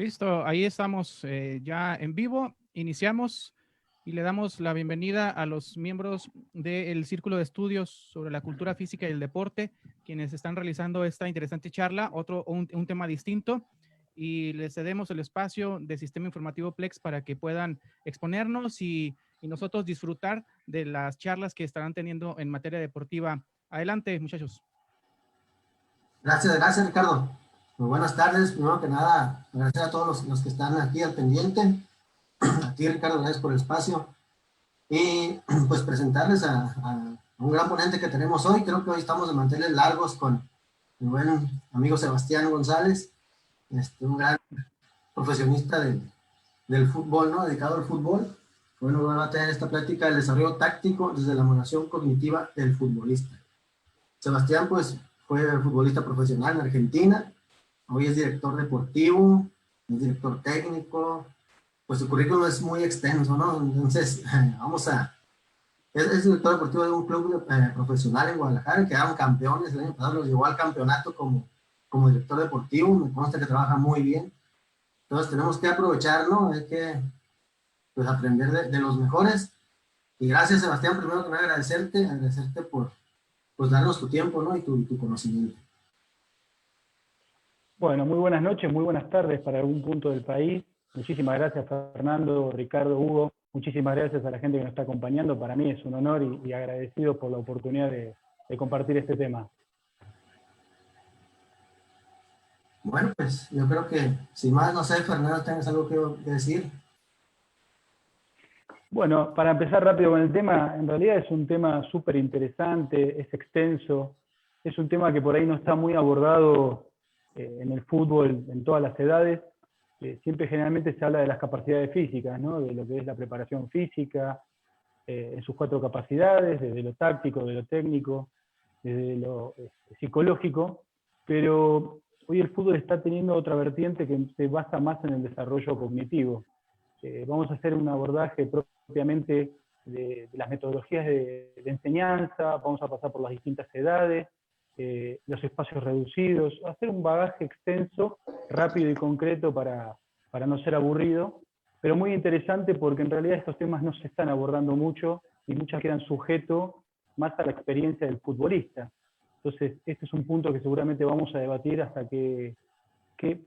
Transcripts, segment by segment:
Listo, ahí estamos ya en vivo. Iniciamos y le damos la bienvenida a los miembros del Círculo de Estudios sobre la Cultura Física y el Deporte, quienes están realizando esta interesante charla, un tema distinto, y les cedemos el espacio de Sistema Informativo Plex para que puedan exponernos y nosotros disfrutar de las charlas que estarán teniendo en materia deportiva. Adelante, muchachos. Gracias Ricardo. Muy buenas tardes. Primero que nada, agradecer a todos los que están aquí al pendiente. A ti, Ricardo, gracias por el espacio. Y pues presentarles a un gran ponente que tenemos hoy. Creo que hoy estamos de manteles largos con mi buen amigo Sebastián González, un gran profesionista del fútbol, ¿no? Dedicado al fútbol. Bueno, vamos a tener esta plática del desarrollo táctico desde la moderación cognitiva del futbolista. Sebastián, pues, fue futbolista profesional en Argentina. Hoy es director deportivo, es director técnico. Pues su currículum es muy extenso, ¿no? Entonces, es director deportivo de un club profesional en Guadalajara, quedaron campeones, el año pasado los llevó al campeonato como director deportivo, me consta que trabaja muy bien. Entonces tenemos que aprovechar, ¿no? Hay que pues, aprender de los mejores. Y gracias, Sebastián, primero que nada agradecerte por pues, darnos tu tiempo, ¿no? Y tu conocimiento. Bueno, muy buenas noches, muy buenas tardes para algún punto del país. Muchísimas gracias, Fernando, Ricardo, Hugo. Muchísimas gracias a la gente que nos está acompañando. Para mí es un honor y agradecido por la oportunidad de compartir este tema. Bueno, pues yo creo que, sin más, no sé, Fernando, ¿tienes algo que decir? Bueno, para empezar rápido con el tema, en realidad es un tema súper interesante, es extenso, es un tema que por ahí no está muy abordado en el fútbol en todas las edades. Siempre generalmente se habla de las capacidades físicas, ¿no? De lo que es la preparación física, en sus 4 capacidades, desde lo táctico, de lo técnico, desde lo psicológico, pero hoy el fútbol está teniendo otra vertiente que se basa más en el desarrollo cognitivo. Vamos a hacer un abordaje propiamente de las metodologías de enseñanza, vamos a pasar por las distintas edades, los espacios reducidos, hacer un bagaje extenso, rápido y concreto para no ser aburrido, pero muy interesante porque en realidad estos temas no se están abordando mucho y muchas quedan sujetos más a la experiencia del futbolista. Entonces, este es un punto que seguramente vamos a debatir hasta qué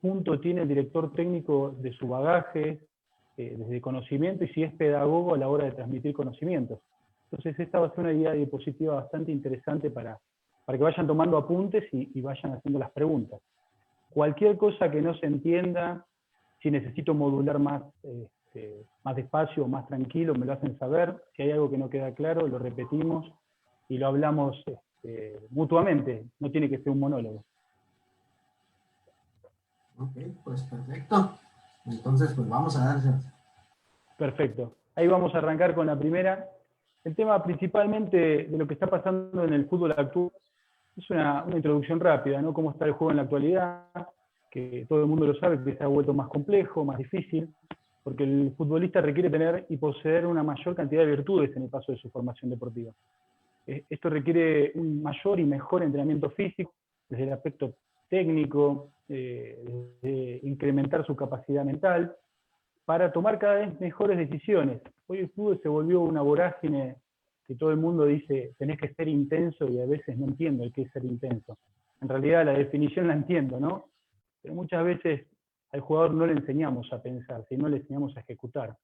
punto tiene el director técnico de su bagaje, desde conocimiento, y si es pedagogo a la hora de transmitir conocimientos. Entonces, esta va a ser una guía diapositiva bastante interesante para que vayan tomando apuntes y vayan haciendo las preguntas. Cualquier cosa que no se entienda, si necesito modular más despacio, más tranquilo, me lo hacen saber. Si hay algo que no queda claro, lo repetimos y lo hablamos mutuamente, no tiene que ser un monólogo. Ok, pues perfecto. Entonces, pues vamos a darle. Perfecto. Ahí vamos a arrancar con la primera. El tema principalmente de lo que está pasando en el fútbol actual es una introducción rápida, ¿no? Cómo está el juego en la actualidad, que todo el mundo lo sabe, que se ha vuelto más complejo, más difícil, porque el futbolista requiere tener y poseer una mayor cantidad de virtudes en el paso de su formación deportiva. Esto requiere un mayor y mejor entrenamiento físico, desde el aspecto técnico, de incrementar su capacidad mental, para tomar cada vez mejores decisiones. Hoy el fútbol se volvió una vorágine que todo el mundo dice, tenés que ser intenso, y a veces no entiendo el qué es ser intenso. En realidad la definición la entiendo, ¿no? Pero muchas veces al jugador no le enseñamos a pensar, sino le enseñamos a ejecutar.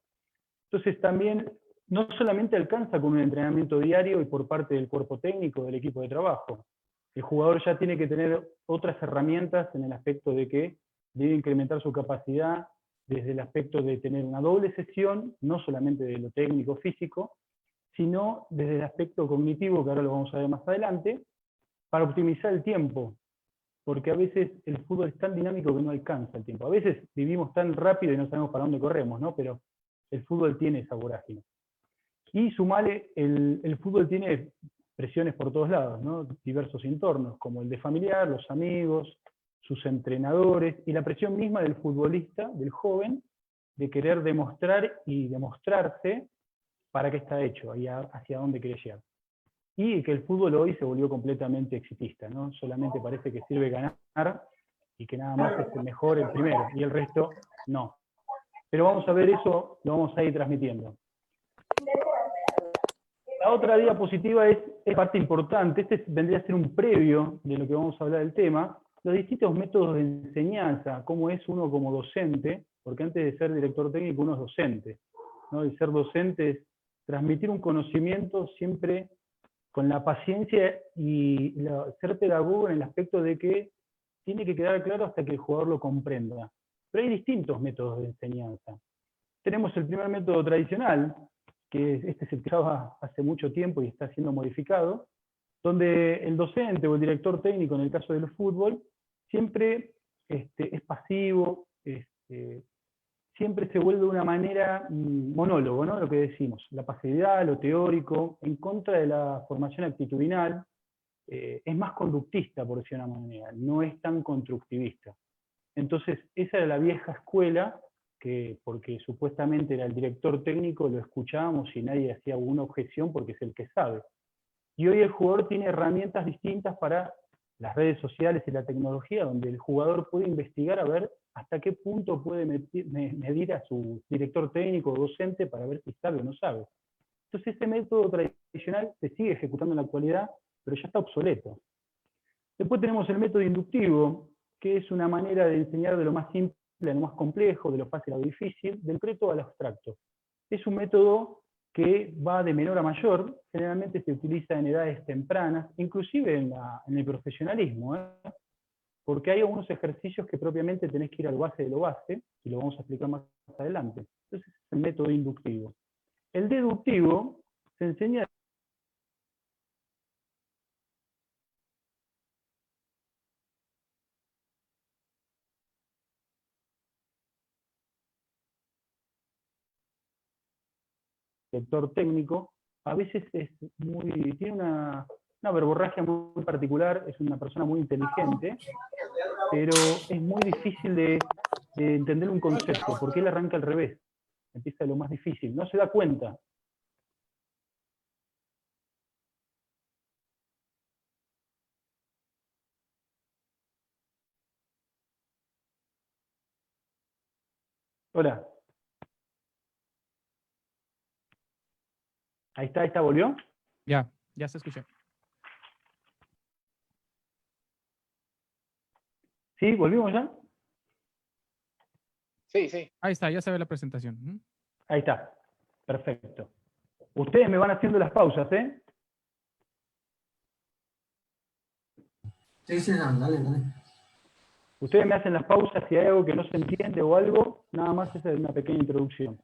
Entonces también no solamente alcanza con un entrenamiento diario y por parte del cuerpo técnico, del equipo de trabajo. El jugador ya tiene que tener otras herramientas en el aspecto de que debe incrementar su capacidad desde el aspecto de tener una doble sesión, no solamente de lo técnico físico, sino desde el aspecto cognitivo, que ahora lo vamos a ver más adelante, para optimizar el tiempo, porque a veces el fútbol es tan dinámico que no alcanza el tiempo. A veces vivimos tan rápido y no sabemos para dónde corremos, ¿no? Pero el fútbol tiene esa vorágine. Y sumale, el fútbol tiene presiones por todos lados, ¿no? Diversos entornos, como el de familiar, los amigos, sus entrenadores, y la presión misma del futbolista, del joven, de querer demostrar y demostrarse para qué está hecho, y hacia dónde quiere llegar. Y que el fútbol hoy se volvió completamente exitista, ¿no? Solamente parece que sirve ganar, y que nada más es el mejor, el primero, y el resto No. Pero vamos a ver eso, lo vamos a ir transmitiendo. La otra diapositiva es parte importante, este vendría a ser un previo de lo que vamos a hablar del tema, los distintos métodos de enseñanza, cómo es uno como docente, porque antes de ser director técnico uno es docente, ¿no? Y ser docente es transmitir un conocimiento siempre con la paciencia y ser pedagogo en el aspecto de que tiene que quedar claro hasta que el jugador lo comprenda. Pero hay distintos métodos de enseñanza. Tenemos el primer método tradicional, que este se usaba hace mucho tiempo y está siendo modificado, donde el docente o el director técnico, en el caso del fútbol, siempre es pasivo, siempre se vuelve de una manera monólogo, ¿no? Lo que decimos, la pasividad, lo teórico, en contra de la formación actitudinal, es más conductista, por decir de una manera, no es tan constructivista. Entonces, esa era la vieja escuela, que porque supuestamente era el director técnico, lo escuchábamos y nadie hacía alguna objeción porque es el que sabe. Y hoy el jugador tiene herramientas distintas para las redes sociales y la tecnología, donde el jugador puede investigar a ver hasta qué punto puede medir a su director técnico o docente para ver si sabe o no sabe. Entonces ese método tradicional se sigue ejecutando en la actualidad, pero ya está obsoleto. Después tenemos el método inductivo, que es una manera de enseñar de lo más simple a lo más complejo, de lo fácil a lo difícil, del concreto al abstracto. Es un método que va de menor a mayor, generalmente se utiliza en edades tempranas, inclusive en el profesionalismo, porque hay algunos ejercicios que propiamente tenés que ir al base de lo base, y lo vamos a explicar más adelante. Entonces es el método inductivo. El deductivo se enseña sector técnico, a veces tiene una verborragia muy particular, es una persona muy inteligente, pero es muy difícil de entender un concepto, porque él arranca al revés, empieza de lo más difícil, no se da cuenta. Hola. Ahí está, ¿volvió? Ya se escucha. ¿Sí? ¿Volvimos ya? Sí, sí. Ahí está, ya se ve la presentación. Ahí está. Perfecto. Ustedes me van haciendo las pausas, ¿eh? Sí, sí, dale, dale. Ustedes me hacen las pausas si hay algo que no se entiende o algo, nada más esa es una pequeña introducción.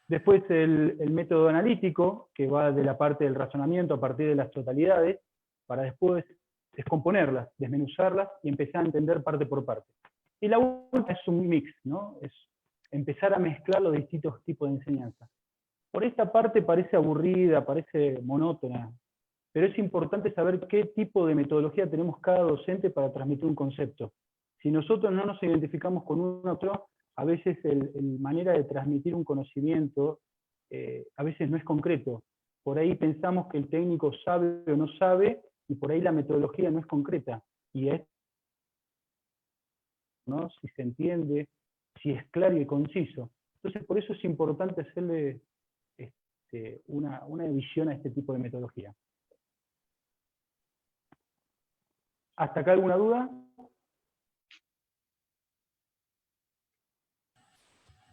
Después el método analítico, que va de la parte del razonamiento a partir de las totalidades, para después descomponerlas, desmenuzarlas y empezar a entender parte por parte. Y la última es un mix, ¿no? Es empezar a mezclar los distintos tipos de enseñanza. Por esta parte parece aburrida, parece monótona, pero es importante saber qué tipo de metodología tenemos cada docente para transmitir un concepto. Si nosotros no nos identificamos con un otro, a veces el manera de transmitir un conocimiento a veces no es concreto. Por ahí pensamos que el técnico sabe o no sabe, y por ahí la metodología no es concreta. Y es, ¿no? Si se entiende, si es claro y conciso. Entonces, por eso es importante hacerle una visión a este tipo de metodología. ¿Hasta acá alguna duda?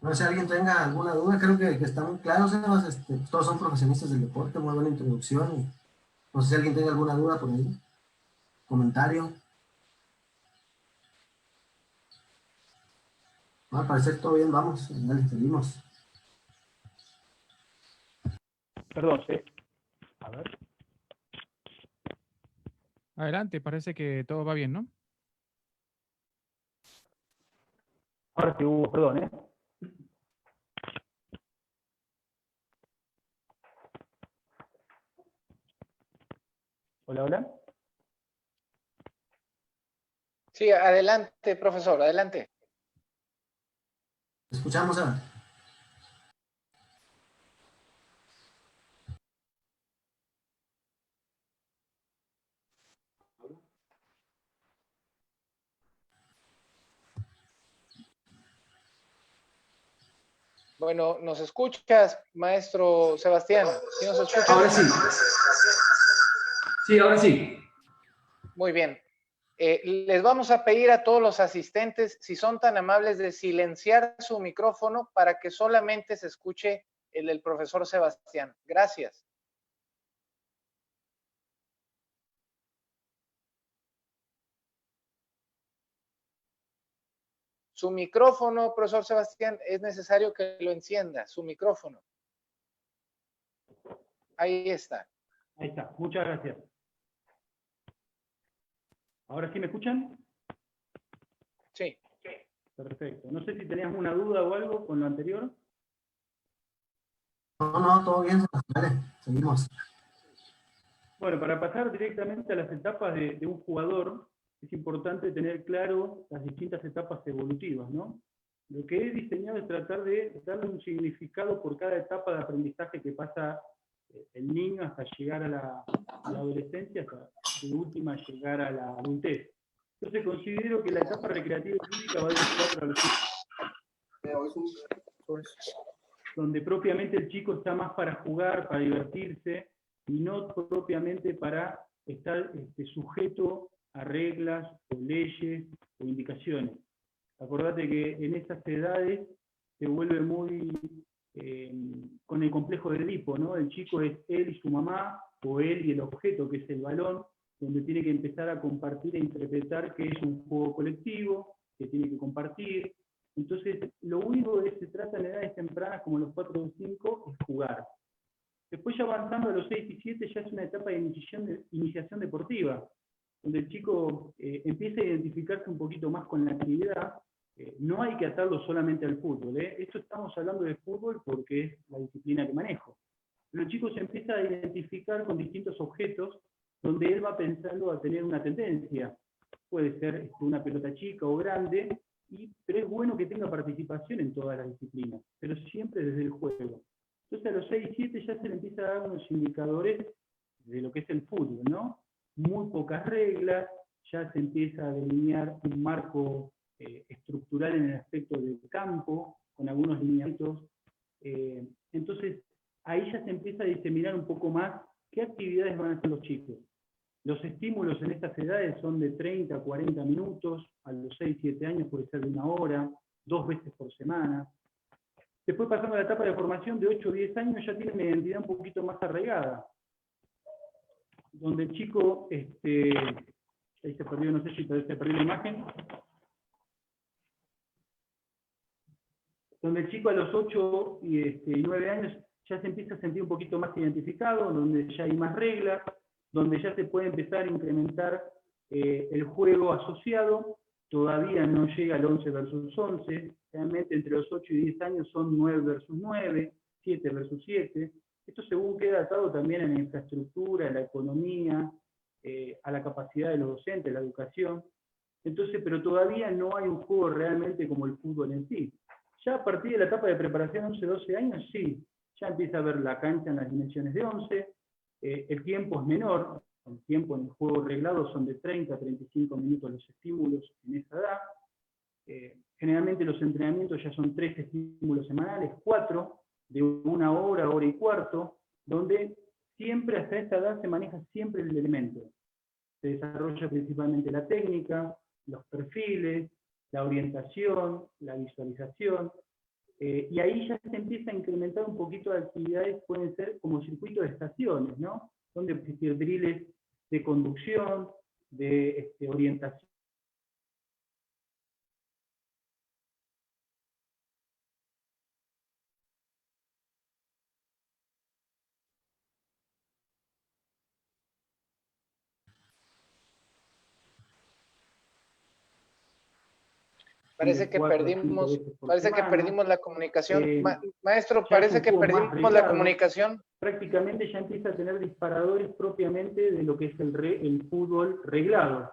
No sé si alguien tenga alguna duda, creo que está muy claro, Sebas, todos son profesionistas del deporte, muy buena introducción. Y no sé si alguien tenga alguna duda por ahí, comentario. Al parecer todo bien, vamos, dale, seguimos. Perdón, sí. A ver. Adelante, parece que todo va bien, ¿no? Ahora sí, Hugo, perdón, ¿eh? Hola, hola. Sí, adelante, profesor, adelante. Escuchamos, Sebas. Bueno, ¿nos escuchas, maestro Sebastián? ¿Sí nos escuchas? Ahora sí. Sí, ahora sí. Muy bien. Les vamos a pedir a todos los asistentes, si son tan amables, de silenciar su micrófono para que solamente se escuche el del profesor Sebastián. Gracias. Su micrófono, profesor Sebastián, es necesario que lo encienda, su micrófono. Ahí está. Ahí está, muchas gracias. ¿Ahora sí me escuchan? Sí. Perfecto. No sé si tenías una duda o algo con lo anterior. No, todo bien, Sebastián. Seguimos. Bueno, para pasar directamente a las etapas de un jugador, es importante tener claro las distintas etapas evolutivas, ¿no? Lo que he diseñado es tratar de darle un significado por cada etapa de aprendizaje que pasa el niño hasta llegar a la adolescencia, hasta de última llegar a la adultez. Entonces considero que la etapa recreativa y lúdica va de los 4 a los 5, donde propiamente el chico está más para jugar, para divertirse, y no propiamente para estar sujeto a reglas o leyes o indicaciones. Acordate que en esas edades se vuelve muy con el complejo de Edipo, ¿no? El chico es él y su mamá, o él y el objeto, que es el balón, donde tiene que empezar a compartir e interpretar que es un juego colectivo, que tiene que compartir. Entonces, lo único que se trata en edades tempranas, como los 4 o 5, es jugar. Después, ya avanzando a los 6 y 7, ya es una etapa de iniciación deportiva, donde el chico empieza a identificarse un poquito más con la actividad. No hay que atarlo solamente al fútbol. Esto estamos hablando de fútbol porque es la disciplina que manejo. Pero el chico se empieza a identificar con distintos objetos donde él va pensando a tener una tendencia. Puede ser una pelota chica o grande, pero es bueno que tenga participación en todas las disciplinas, pero siempre desde el juego. Entonces a los 6 y 7 ya se le empieza a dar unos indicadores de lo que es el fútbol, ¿no? Muy pocas reglas, ya se empieza a delinear un marco estructural en el aspecto del campo, con algunos lineamientos. Entonces ahí ya se empieza a diseminar un poco más qué actividades van a hacer los chicos. Los estímulos en estas edades son de 30 a 40 minutos, a los 6, 7 años puede ser de 1 hora, 2 veces por semana. Después, pasando a la etapa de formación de 8 o 10 años, ya tiene una identidad un poquito más arraigada, donde el chico, ahí se perdió, no sé si se perdió la imagen, donde el chico a los 8 y 9 años ya se empieza a sentir un poquito más identificado, donde ya hay más reglas, donde ya se puede empezar a incrementar el juego asociado. Todavía no llega al 11 versus 11, realmente entre los 8 y 10 años son 9 versus 9, 7 versus 7. Esto según queda atado también en la infraestructura, en la economía, a la capacidad de los docentes, la educación. Entonces, pero todavía no hay un juego realmente como el fútbol en sí. Ya a partir de la etapa de preparación 11-12 años, sí, ya empieza a ver la cancha en las dimensiones de 11, el tiempo es menor, el tiempo en el juego reglado son de 30 a 35 minutos los estímulos en esa edad. Generalmente los entrenamientos ya son 3 estímulos semanales, 4 de 1 hora, hora y cuarto, donde siempre hasta esta edad se maneja siempre el elemento. Se desarrolla principalmente la técnica, los perfiles, la orientación, la visualización, y ahí ya se empieza a incrementar un poquito de actividades, pueden ser como circuitos de estaciones, ¿no? Donde existir drills de conducción, de orientación. Parece que perdimos la comunicación. Maestro, Ya es parece un que juego más perdimos la reglado. comunicación. Prácticamente ya empieza a tener disparadores propiamente de lo que es el fútbol reglado.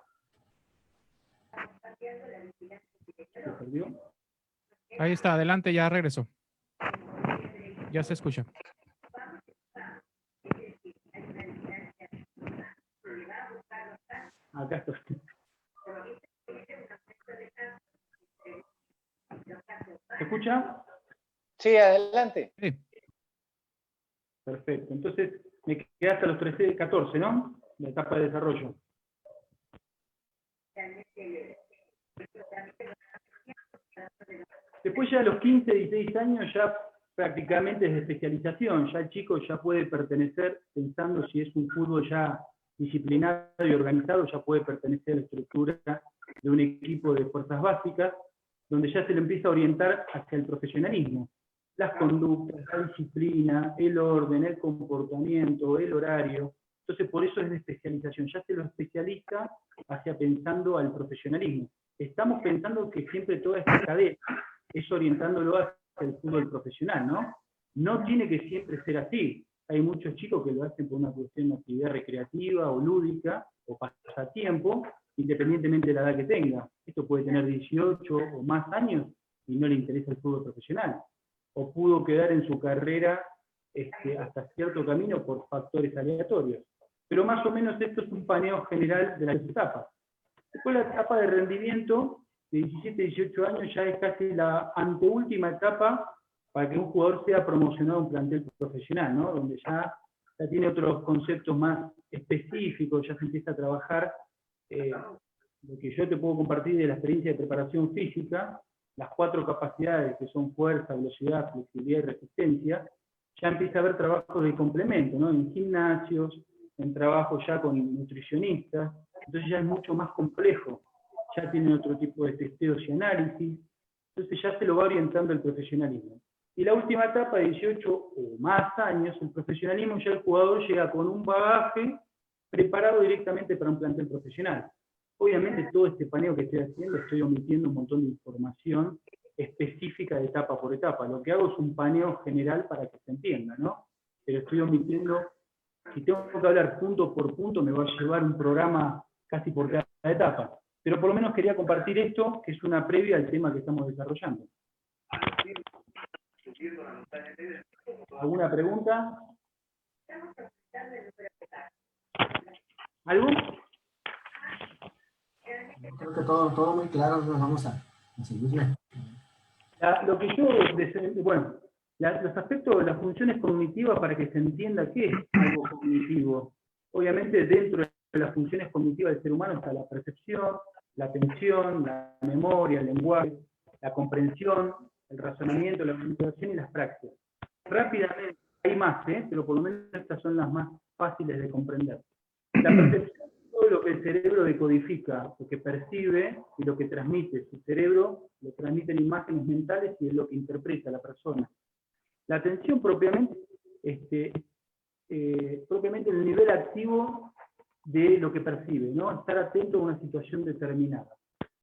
¿Se perdió? Ahí está, adelante, ya regresó. Ya se escucha. Acá estoy. ¿Se escucha? Sí, adelante. Sí. Perfecto. Entonces, me quedé hasta los 13, 14, ¿no? La etapa de desarrollo. Después ya a los 15, 16 años ya prácticamente es de especialización. Ya el chico ya puede pertenecer, pensando si es un fútbol ya disciplinado y organizado, ya puede pertenecer a la estructura de un equipo de fuerzas básicas, donde ya se le empieza a orientar hacia el profesionalismo. Las conductas, la disciplina, el orden, el comportamiento, el horario. Entonces, por eso es de especialización. Ya se lo especializa hacia pensando al profesionalismo. Estamos pensando que siempre toda esta cadena es orientándolo hacia el fútbol profesional, ¿no? No tiene que siempre ser así. Hay muchos chicos que lo hacen por una cuestión de actividad recreativa o lúdica o pasatiempo, independientemente de la edad que tenga. Esto puede tener 18 o más años y no le interesa el fútbol profesional. O pudo quedar en su carrera hasta cierto camino por factores aleatorios. Pero más o menos esto es un paneo general de las etapas. Después la etapa de rendimiento, de 17 a 18 años, ya es casi la anteúltima etapa para que un jugador sea promocionado a un plantel profesional, ¿no? Donde ya tiene otros conceptos más específicos, ya se empieza a trabajar lo que yo te puedo compartir de la experiencia de preparación física, las 4 capacidades que son fuerza, velocidad, flexibilidad y resistencia, ya empieza a haber trabajos de complemento, ¿no? En gimnasios, en trabajo ya con nutricionistas, entonces ya es mucho más complejo, ya tienen otro tipo de testeos y análisis, entonces ya se lo va orientando el profesionalismo. Y la última etapa, de 18 o más años, el profesionalismo, ya el jugador llega con un bagaje preparado directamente para un plantel profesional. Obviamente todo este paneo que estoy haciendo, estoy omitiendo un montón de información específica de etapa por etapa. Lo que hago es un paneo general para que se entienda, ¿no? Pero estoy omitiendo, si tengo que hablar punto por punto, me va a llevar un programa casi por cada etapa. Pero por lo menos quería compartir esto, que es una previa al tema que estamos desarrollando. ¿Alguna pregunta? ¿Algo? Creo que todo muy claro, nos vamos a seguirle. Lo que yo, bueno, los aspectos de las funciones cognitivas para que se entienda qué es algo cognitivo. Obviamente dentro de las funciones cognitivas del ser humano está la percepción, la atención, la memoria, el lenguaje, la comprensión, el razonamiento, la comunicación y las prácticas. Rápidamente, hay más, pero por lo menos estas son las más fáciles de comprender. La percepción es todo lo que el cerebro decodifica, lo que percibe y lo que transmite. Su cerebro lo transmite en imágenes mentales y es lo que interpreta la persona. La atención propiamente, propiamente el nivel activo de lo que percibe, ¿no? Estar atento a una situación determinada.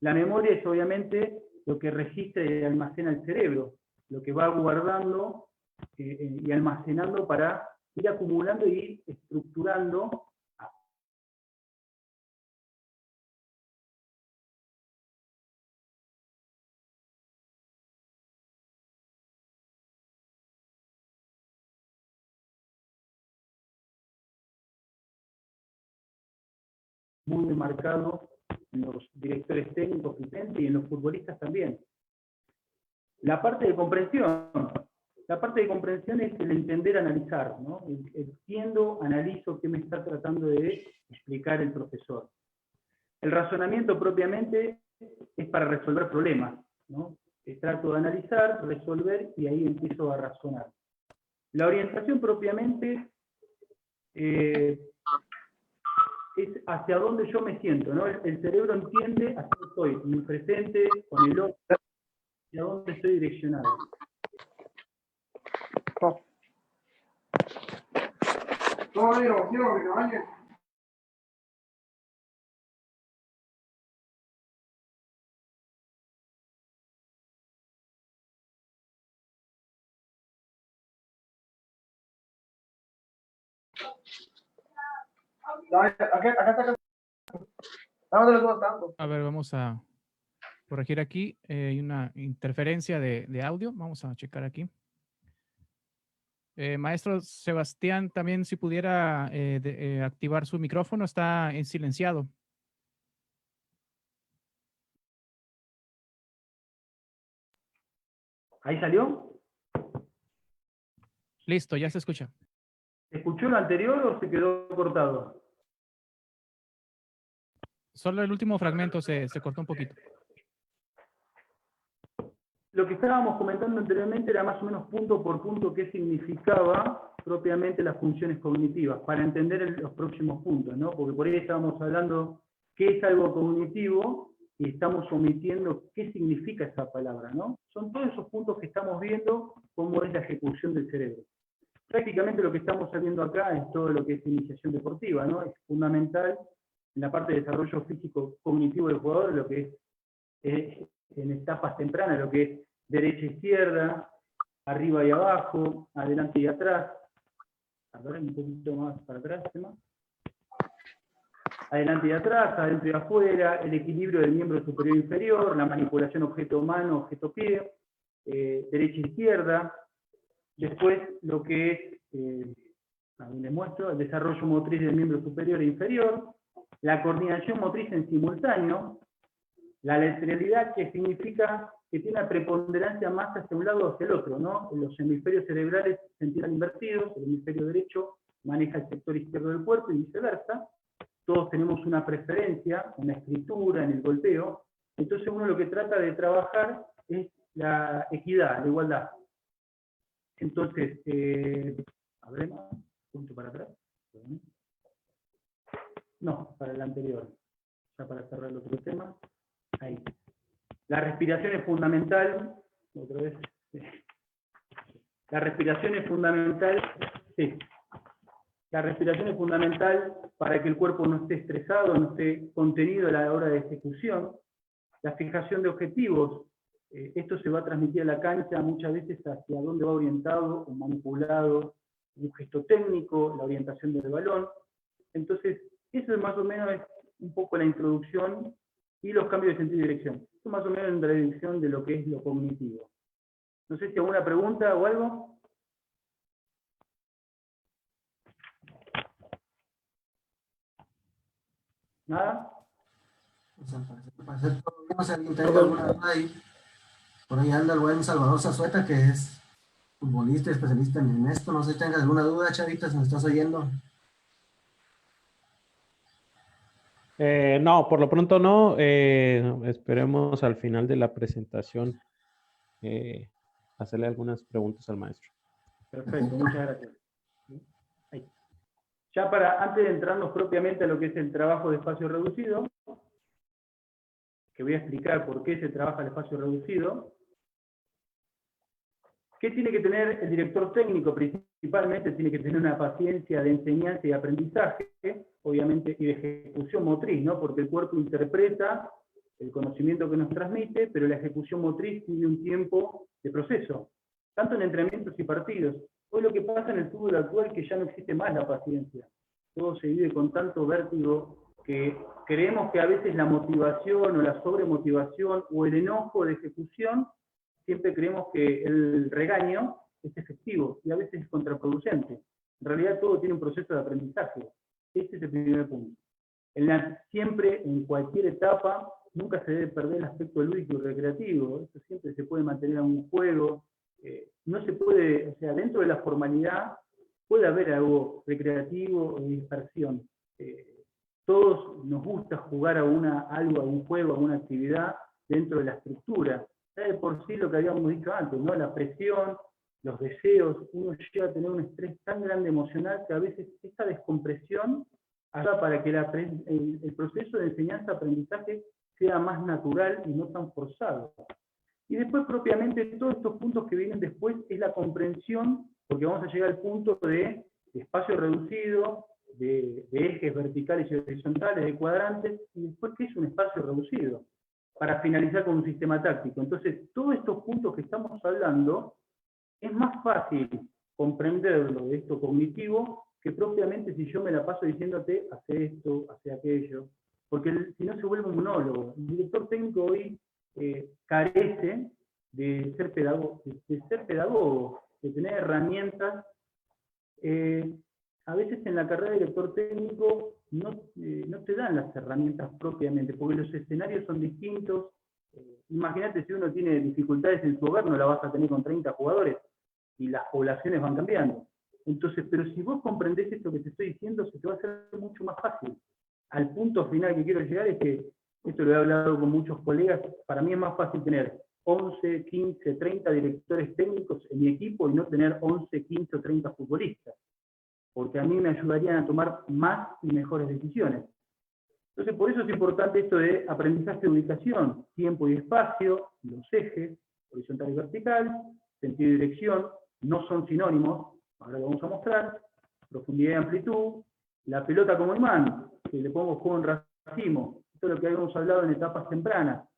La memoria es obviamente lo que registra y almacena el cerebro, lo que va guardando y almacenando para ir acumulando y ir estructurando muy marcado en los directores técnicos y en los futbolistas también. La parte de comprensión es el entender, analizar, ¿no? Entiendo, analizo qué me está tratando de explicar el profesor. El razonamiento propiamente es para resolver problemas, ¿no? Trato de analizar, resolver y ahí empiezo a razonar. La orientación propiamente es hacia dónde yo me siento, ¿no? El cerebro entiende hacia dónde estoy, en el presente, con el otro, hacia dónde estoy direccionado. A ver, vamos a corregir aquí. Hay una interferencia de audio. Vamos a checar aquí. Maestro Sebastián, también si pudiera activar su micrófono, está en silenciado. ¿Ahí salió? Listo, ya se escucha. ¿Se escuchó lo anterior o se quedó cortado? Solo el último fragmento se cortó un poquito. Lo que estábamos comentando anteriormente era más o menos punto por punto qué significaba propiamente las funciones cognitivas, para entender los próximos puntos, ¿no? Porque por ahí estábamos hablando qué es algo cognitivo y estamos omitiendo qué significa esa palabra, ¿no? Son todos esos puntos que estamos viendo cómo es la ejecución del cerebro. Prácticamente lo que estamos viendo acá es todo lo que es iniciación deportiva, ¿no? Es fundamental en la parte de desarrollo físico cognitivo del jugador, lo que es en etapas tempranas, lo que es derecha-izquierda, arriba y abajo, adelante y atrás. A ver, un poquito más para atrás, ¿no? Adelante y atrás, adentro y afuera, el equilibrio del miembro superior e inferior, la manipulación objeto-mano, objeto-pie, derecha-izquierda. Después, lo que es, ahí les muestro, el desarrollo motriz del miembro superior e inferior, la coordinación motriz en simultáneo, la lateralidad, que significa que tiene una preponderancia más hacia un lado o hacia el otro, ¿no? Los hemisferios cerebrales se entienden invertidos, el hemisferio derecho maneja el sector izquierdo del cuerpo y viceversa. Todos tenemos una preferencia en la escritura, en el golpeo. Entonces uno lo que trata de trabajar es la equidad, la igualdad. Entonces, a ver, punto para atrás. No, para el anterior. Ya para cerrar el otro tema. Ahí. La respiración es fundamental. Otra vez. La respiración es fundamental. Sí. La respiración es fundamental para que el cuerpo no esté estresado, no esté contenido a la hora de ejecución. La fijación de objetivos. Esto se va a transmitir a la cancha muchas veces hacia dónde va orientado o manipulado un gesto técnico, la orientación del balón. Entonces, eso es más o menos un poco la introducción y los cambios de sentido y dirección. Esto es más o menos en la dirección de lo que es lo cognitivo. No sé si alguna pregunta o algo. ¿Nada? O sea, parece todo bien, no sé si alguien tenga alguna duda ahí. Por ahí anda el buen Salvador Zazueta, que es futbolista y especialista en esto. No sé si tengas alguna duda, Chavita, si me estás oyendo. No, por lo pronto no. Esperemos al final de la presentación hacerle algunas preguntas al maestro. Perfecto, muchas gracias. Ahí. Ya antes de entrarnos propiamente a lo que es el trabajo de espacio reducido, que voy a explicar por qué se trabaja el espacio reducido. ¿Qué tiene que tener el director técnico? Principalmente tiene que tener una paciencia de enseñanza y aprendizaje, obviamente, y de ejecución motriz, ¿no? Porque el cuerpo interpreta el conocimiento que nos transmite, pero la ejecución motriz tiene un tiempo de proceso, tanto en entrenamientos y partidos. Hoy lo que pasa en el fútbol actual es que ya no existe más la paciencia. Todo se vive con tanto vértigo que creemos que a veces la motivación o la sobremotivación o el enojo de ejecución, siempre creemos que el regaño es efectivo y a veces es contraproducente. En realidad todo tiene un proceso de aprendizaje. Este es el primer punto. Siempre, en cualquier etapa, nunca se debe perder el aspecto lúdico y recreativo. Esto siempre se puede mantener en un juego. No se puede, o sea, dentro de la formalidad puede haber algo recreativo o dispersión. Todos nos gusta jugar a algo, a un juego, a una actividad dentro de la estructura. Ya de por sí lo que habíamos dicho antes, ¿no? La presión, los deseos, uno llega a tener un estrés tan grande emocional que a veces esta descompresión ayuda para que el proceso de enseñanza-aprendizaje sea más natural y no tan forzado. Y después propiamente todos estos puntos que vienen después es la comprensión, porque vamos a llegar al punto de espacio reducido, de ejes verticales y horizontales, de cuadrantes, y después qué es un espacio reducido, para finalizar con un sistema táctico. Entonces, todos estos puntos que estamos hablando, es más fácil comprenderlo de esto cognitivo que propiamente si yo me la paso diciéndote, hace esto, hace aquello, porque si no se vuelve un monólogo. El director técnico hoy carece de ser pedagogo, de tener herramientas. A veces en la carrera de director técnico no te dan las herramientas propiamente, porque los escenarios son distintos. Imagínate si uno tiene dificultades en su hogar, no la vas a tener con 30 jugadores. y las poblaciones van cambiando. Entonces, pero si vos comprendés esto que te estoy diciendo, se te va a hacer mucho más fácil. Al punto final que quiero llegar es que, esto lo he hablado con muchos colegas, para mí es más fácil tener 11, 15, 30 directores técnicos en mi equipo y no tener 11, 15 o 30 futbolistas, porque a mí me ayudarían a tomar más y mejores decisiones. Entonces, por eso es importante esto de aprendizaje de ubicación, tiempo y espacio, los ejes, horizontal y vertical, sentido y dirección, no son sinónimos, ahora lo vamos a mostrar, profundidad y amplitud, la pelota como imán, que le pongo juego en racimo, esto es lo que habíamos hablado en etapas tempranas.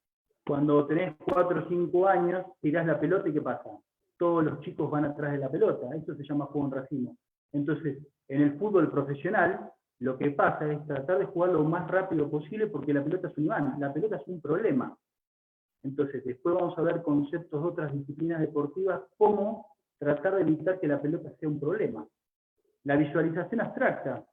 Cuando tenés 4 o 5 años, tirás la pelota y ¿qué pasa? Todos los chicos van atrás de la pelota, eso se llama juego en racimo. Entonces, en el fútbol profesional, lo que pasa es tratar de jugar lo más rápido posible porque la pelota es un imán, la pelota es un problema. Entonces, después vamos a ver conceptos de otras disciplinas deportivas, cómo tratar de evitar que la pelota sea un problema. La visualización abstracta,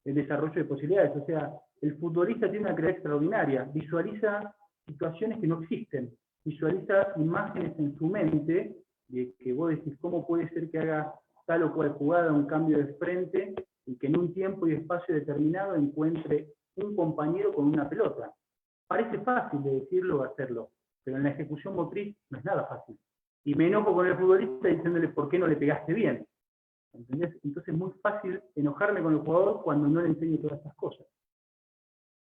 el desarrollo de posibilidades, o sea, el futbolista tiene una creatividad extraordinaria, visualiza situaciones que no existen, visualiza imágenes en su mente, de que vos decís, ¿cómo puede ser que haga tal o cual jugada, un cambio de frente, y que en un tiempo y espacio determinado encuentre un compañero con una pelota? Parece fácil de decirlo o hacerlo, pero en la ejecución motriz no es nada fácil. Y me enojo con el futbolista diciéndole, ¿por qué no le pegaste bien? ¿Entendés? Entonces es muy fácil enojarme con el jugador cuando no le enseño todas estas cosas.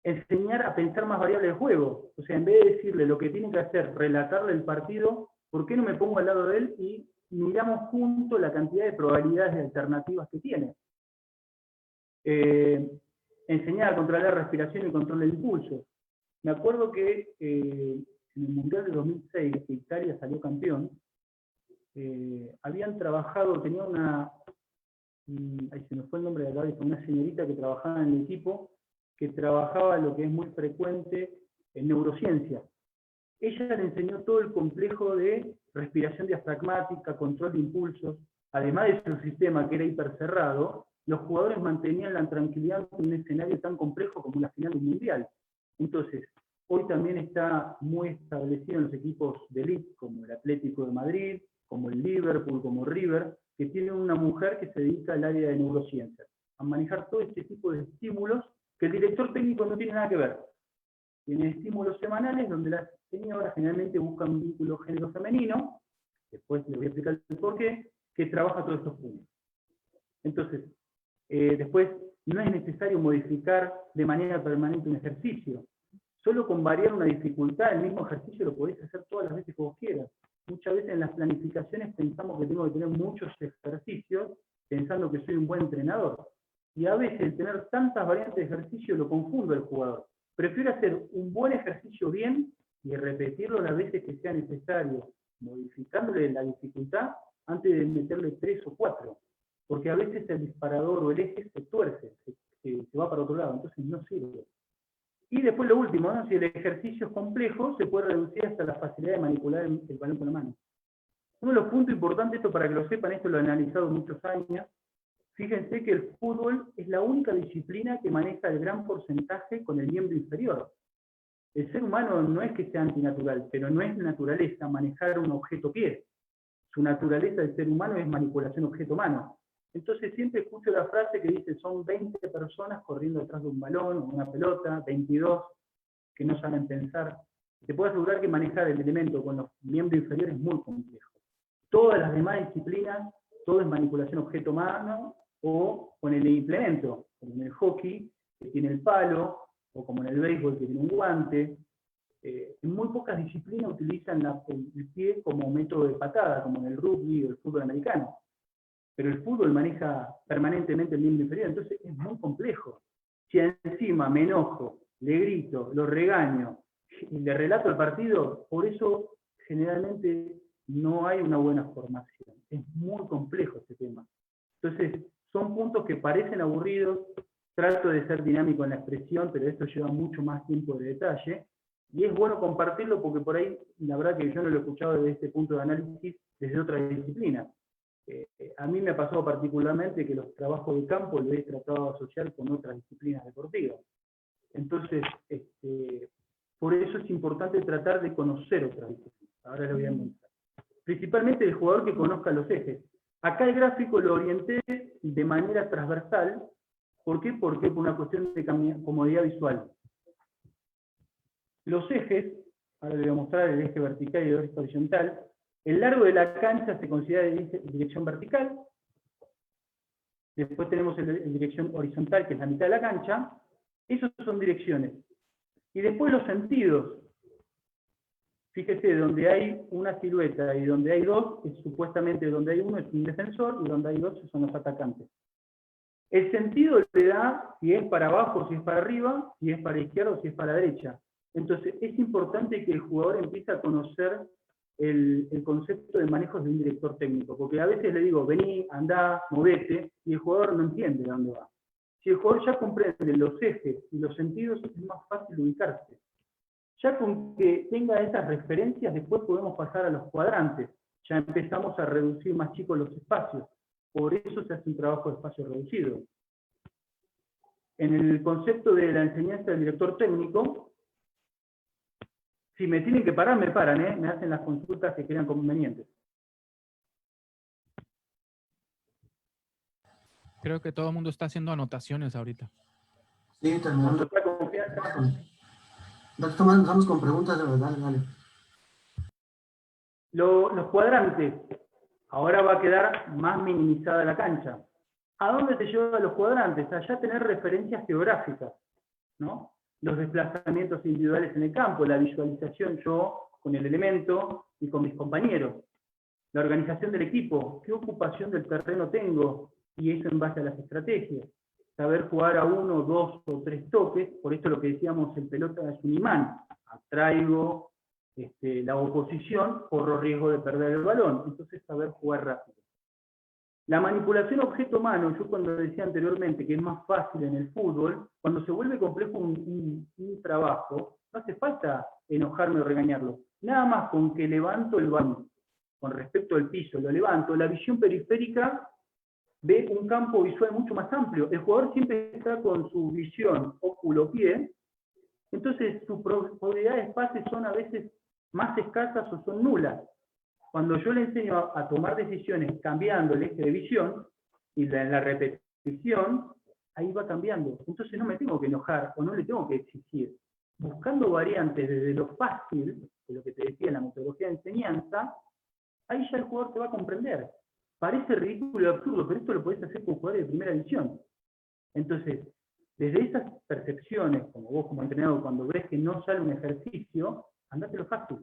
Enseñar a pensar más variables de juego. O sea, en vez de decirle lo que tiene que hacer, relatarle el partido, ¿por qué no me pongo al lado de él y miramos juntos la cantidad de probabilidades de alternativas que tiene? Enseñar a controlar la respiración y control del impulso. Me acuerdo que en el Mundial de 2006, que Italia salió campeón, habían trabajado, tenía una, ahí se me fue el nombre de la cabeza, una señorita que trabajaba en el equipo, que trabajaba lo que es muy frecuente en neurociencia. Ella le enseñó todo el complejo de respiración diafragmática, control de impulsos, además de su sistema que era hipercerrado, los jugadores mantenían la tranquilidad en un escenario tan complejo como la final del Mundial. Entonces, hoy también está muy establecido en los equipos de élite, como el Atlético de Madrid, como el Liverpool, como River, que tienen una mujer que se dedica al área de neurociencias, a manejar todo este tipo de estímulos que el director técnico no tiene nada que ver. Tiene estímulos semanales donde las señoras generalmente buscan un vínculo género-femenino, después les voy a explicar el porqué, que trabaja todos estos puntos. Entonces, después no es necesario modificar de manera permanente un ejercicio. Solo con variar una dificultad, el mismo ejercicio lo podéis hacer todas las veces que vos quieras. Muchas veces en las planificaciones pensamos que tengo que tener muchos ejercicios pensando que soy un buen entrenador. Y a veces el tener tantas variantes de ejercicio lo confundo al jugador. Prefiero hacer un buen ejercicio bien y repetirlo las veces que sea necesario, modificándole la dificultad antes de meterle 3 o 4. Porque a veces el disparador o el eje se tuerce, se va para otro lado, entonces no sirve. Y después lo último, ¿no? Si el ejercicio es complejo, se puede reducir hasta la facilidad de manipular el balón con la mano. Uno de los puntos importantes, esto para que lo sepan, esto lo he analizado muchos años, fíjense que el fútbol es la única disciplina que maneja el gran porcentaje con el miembro inferior. El ser humano no es que sea antinatural, pero no es naturaleza manejar un objeto pie. Su naturaleza del ser humano es manipulación objeto-mano. Entonces siempre escucho la frase que dice, son 20 personas corriendo detrás de un balón o una pelota, 22 que no saben pensar. Te puedo asegurar que manejar el elemento con los miembros inferiores es muy complejo. Todas las demás disciplinas, todo es manipulación objeto-mano o con el implemento, como en el hockey, que tiene el palo, o como en el béisbol, que tiene un guante. En muy pocas disciplinas utilizan el pie como método de patada, como en el rugby o el fútbol americano. Pero el fútbol maneja permanentemente el miembro inferior, entonces es muy complejo. Si encima me enojo, le grito, lo regaño, y le relato el partido, por eso generalmente no hay una buena formación. Es muy complejo este tema. Entonces, son puntos que parecen aburridos, trato de ser dinámico en la expresión, pero esto lleva mucho más tiempo de detalle, y es bueno compartirlo porque por ahí, la verdad que yo no lo he escuchado desde este punto de análisis, desde otra disciplina. A mí me ha pasado particularmente que los trabajos de campo lo he tratado de asociar con otras disciplinas deportivas. Entonces, por eso es importante tratar de conocer otras disciplinas. Ahora lo voy a mostrar. Principalmente el jugador que conozca los ejes. Acá el gráfico lo orienté de manera transversal. ¿Por qué? Porque por una cuestión de comodidad visual. Los ejes, ahora les voy a mostrar el eje vertical y el eje horizontal. El largo de la cancha se considera de dirección vertical. Después tenemos el dirección horizontal, que es la mitad de la cancha. Esas son direcciones. Y después los sentidos. Fíjese, donde hay una silueta y donde hay dos, es supuestamente donde hay uno es un defensor y donde hay dos son los atacantes. El sentido le da si es para abajo, si es para arriba, si es para izquierda o si es para derecha. Entonces es importante que el jugador empiece a conocer el concepto de manejos de un director técnico, porque a veces le digo, vení, andá, movete, y el jugador no entiende a dónde va. Si el jugador ya comprende los ejes y los sentidos, es más fácil ubicarse. Ya con que tenga esas referencias, después podemos pasar a los cuadrantes. Ya empezamos a reducir más chicos los espacios. Por eso se hace un trabajo de espacio reducido. En el concepto de la enseñanza del director técnico, si me tienen que parar, me paran, ¿eh? Me hacen las consultas que crean convenientes. Creo que todo el mundo está haciendo anotaciones ahorita. Sí, terminando. Con total confianza. Vamos con preguntas de verdad, dale. Los cuadrantes. Ahora va a quedar más minimizada la cancha. ¿A dónde te llevan los cuadrantes? Allá tener referencias geográficas, ¿no? Los desplazamientos individuales en el campo, la visualización yo con el elemento y con mis compañeros. La organización del equipo, qué ocupación del terreno tengo, y eso en base a las estrategias. Saber jugar a 1, 2 o 3 toques, por esto lo que decíamos, el pelota es un imán. Atraigo la oposición, corro riesgo de perder el balón. Entonces saber jugar rápido. La manipulación objeto-mano, yo cuando decía anteriormente que es más fácil en el fútbol, cuando se vuelve complejo un trabajo, no hace falta enojarme o regañarlo. Nada más con que levanto el balón, con respecto al piso, lo levanto, la visión periférica ve un campo visual mucho más amplio. El jugador siempre está con su visión óculo-pie, entonces sus probabilidades de pase son a veces más escasas o son nulas. Cuando yo le enseño a tomar decisiones cambiando el eje de visión, y en la repetición, ahí va cambiando. Entonces no me tengo que enojar, o no le tengo que exigir. Buscando variantes desde lo fácil, de lo que te decía en la metodología de enseñanza, ahí ya el jugador te va a comprender. Parece ridículo y absurdo, pero esto lo podés hacer con jugadores de primera división. Entonces, desde esas percepciones, como vos como entrenador, cuando ves que no sale un ejercicio, andate lo fácil.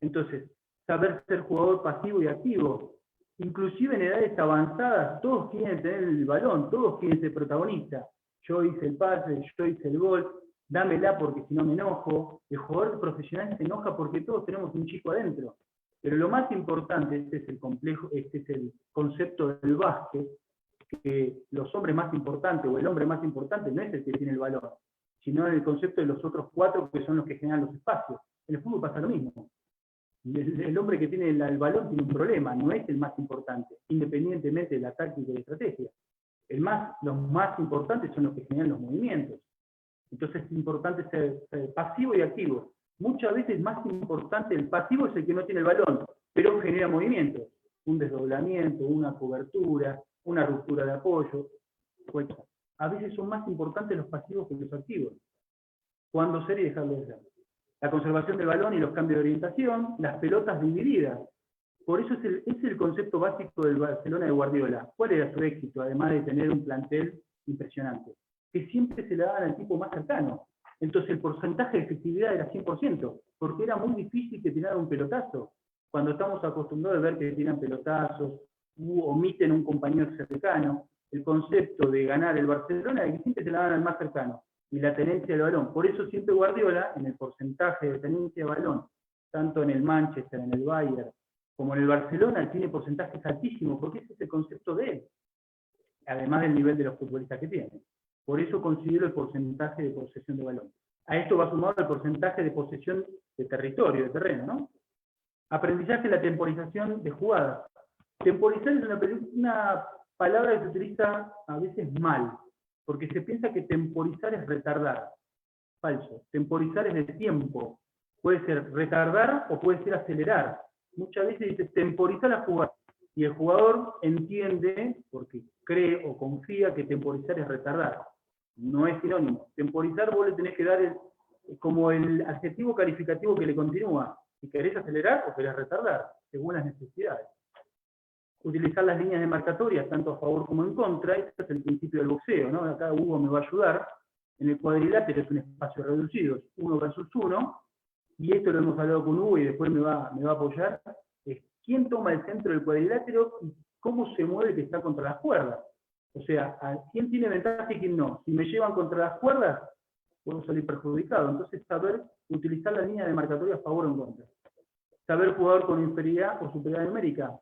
Entonces, saber ser jugador pasivo y activo. Inclusive en edades avanzadas, todos quieren tener el balón, todos quieren ser protagonistas. Yo hice el pase, yo hice el gol, dámela porque si no me enojo. El jugador profesional se enoja porque todos tenemos un chico adentro. Pero lo más importante, este es el concepto del básquet, que los hombres más importantes, o el hombre más importante, no es el que tiene el balón, sino el concepto de los otros 4 que son los que generan los espacios. En el fútbol pasa lo mismo. El hombre que tiene el balón tiene un problema, no es el más importante, independientemente de la táctica y la estrategia. Los más importantes son los que generan los movimientos. Entonces es importante ser pasivo y activo. Muchas veces más importante el pasivo es el que no tiene el balón, pero genera movimientos. Un desdoblamiento, una cobertura, una ruptura de apoyo. A veces son más importantes los pasivos que los activos. Cuándo ser y dejarlo de ser. La conservación del balón y los cambios de orientación, las pelotas divididas. Por eso es el concepto básico del Barcelona de Guardiola. ¿Cuál era su éxito? Además de tener un plantel impresionante. Que siempre se le daban al tipo más cercano. Entonces el porcentaje de efectividad era 100%, porque era muy difícil que tirara un pelotazo. Cuando estamos acostumbrados a ver que tiran pelotazos, omiten un compañero cercano, el concepto de ganar el Barcelona es que siempre se la dan al más cercano. Y la tenencia del balón. Por eso siempre Guardiola, en el porcentaje de tenencia de balón, tanto en el Manchester, en el Bayern, como en el Barcelona, tiene porcentajes altísimos, porque ese es el concepto de él. Además del nivel de los futbolistas que tiene. Por eso considero el porcentaje de posesión de balón. A esto va sumado el porcentaje de posesión de territorio, de terreno, ¿no? Aprendizaje de la temporización de jugadas. Temporizar es una palabra que se utiliza a veces mal, porque se piensa que temporizar es retardar. Falso. Temporizar es de tiempo. Puede ser retardar o puede ser acelerar. Muchas veces dice temporizar la jugada. Y el jugador entiende, porque cree o confía que temporizar es retardar. No es sinónimo. Temporizar vos le tenés que dar como el adjetivo calificativo que le continúa. Si querés acelerar o querés retardar, según las necesidades. Utilizar las líneas demarcatorias, tanto a favor como en contra, este es el principio del boxeo, ¿no? Acá Hugo me va a ayudar. En el cuadrilátero es un espacio reducido, es 1 versus 1, y esto lo hemos hablado con Hugo y después me va a apoyar, es quién toma el centro del cuadrilátero y cómo se mueve el que está contra las cuerdas. O sea, quién tiene ventaja y quién no. Si me llevan contra las cuerdas, puedo salir perjudicado. Entonces, saber utilizar la línea demarcatoria a favor o en contra. Saber jugar con inferioridad o superioridad numérica.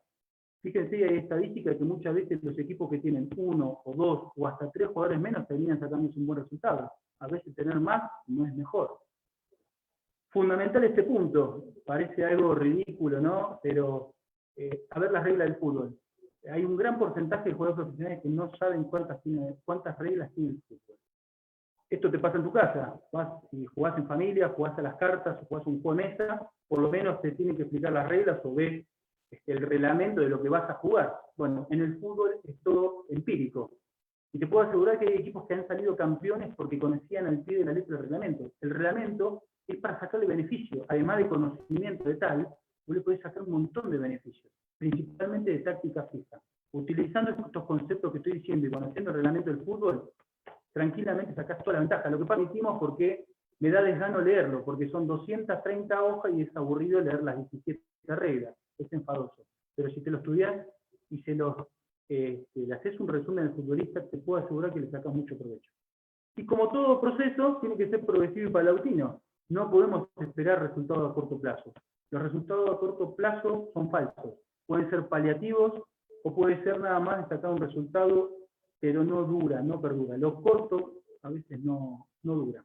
Fíjense, hay estadísticas que muchas veces los equipos que tienen 1 o 2 o hasta 3 jugadores menos terminan sacándose un buen resultado. A veces tener más no es mejor. Fundamental este punto. Parece algo ridículo, ¿no? Pero, a ver las reglas del fútbol. Hay un gran porcentaje de jugadores profesionales que no saben cuántas reglas tiene el fútbol. Esto te pasa en tu casa. Si jugás en familia, jugás a las cartas, o jugás un juego de mesa, por lo menos te tienen que explicar las reglas o ves el reglamento de lo que vas a jugar. Bueno, en el fútbol es todo empírico. Y te puedo asegurar que hay equipos que han salido campeones porque conocían al pie de la letra del reglamento. El reglamento es para sacarle beneficio. Además de conocimiento de tal, vos le podés sacar un montón de beneficios, principalmente de táctica fija. Utilizando estos conceptos que estoy diciendo y conociendo el reglamento del fútbol, tranquilamente sacás toda la ventaja. Lo que permitimos porque me da desgano leerlo, porque son 230 hojas y es aburrido leer las 17 reglas. Es enfadoso. Pero si te lo estudias y le haces un resumen al futbolista, te puedo asegurar que le sacas mucho provecho. Y como todo proceso, tiene que ser progresivo y paulatino. No podemos esperar resultados a corto plazo. Los resultados a corto plazo son falsos. Pueden ser paliativos o puede ser nada más destacar un resultado, pero no dura, no perdura. Lo corto a veces no dura.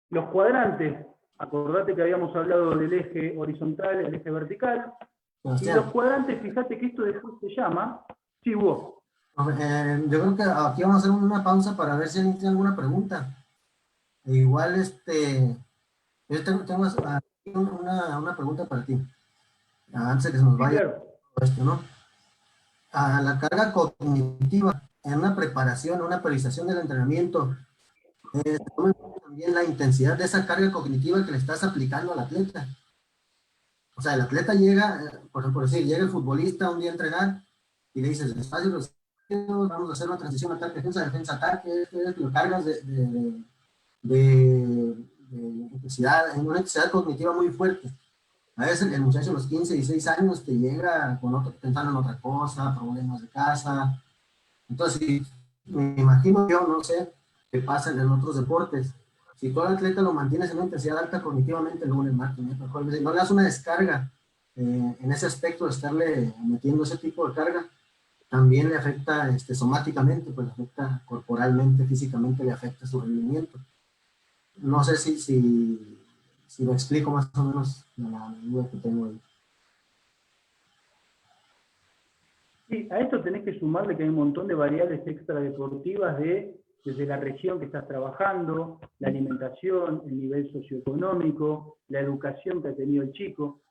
Los cuadrantes. Acordate que habíamos hablado del eje horizontal, el eje vertical. Y los cuadrantes, fíjate que esto después se llama... Sí, vos. Yo creo que aquí vamos a hacer una pausa para ver si alguien tiene alguna pregunta. Igual, yo tengo aquí una pregunta para ti. Antes de que se nos vaya Claro. esto, ¿no? A la carga cognitiva en una preparación, una periodización del entrenamiento, también la intensidad de esa carga cognitiva que le estás aplicando al atleta. O sea, el atleta llega, por ejemplo, llega el futbolista un día a entrenar y le dices, espacio, vamos a hacer una transición ataque-defensa, defensa-ataque, lo cargas de intensidad, en una intensidad cognitiva muy fuerte. A veces el muchacho a los 15, 16 años te llega pensando en otra cosa, problemas de casa. Entonces, me imagino yo, no sé qué pasa en otros deportes. Si todo el atleta lo mantienes en una intensidad alta cognitivamente, lunes, martes, miércoles, no le das una descarga en ese aspecto de estarle metiendo ese tipo de carga, también le afecta somáticamente, pues le afecta corporalmente, físicamente, le afecta su rendimiento. No sé si lo explico más o menos la duda que tengo ahí. Sí, a esto tenés que sumarle que hay un montón de variables extradeportivas desde la región que estás trabajando, la alimentación, el nivel socioeconómico, la educación que ha tenido el chico.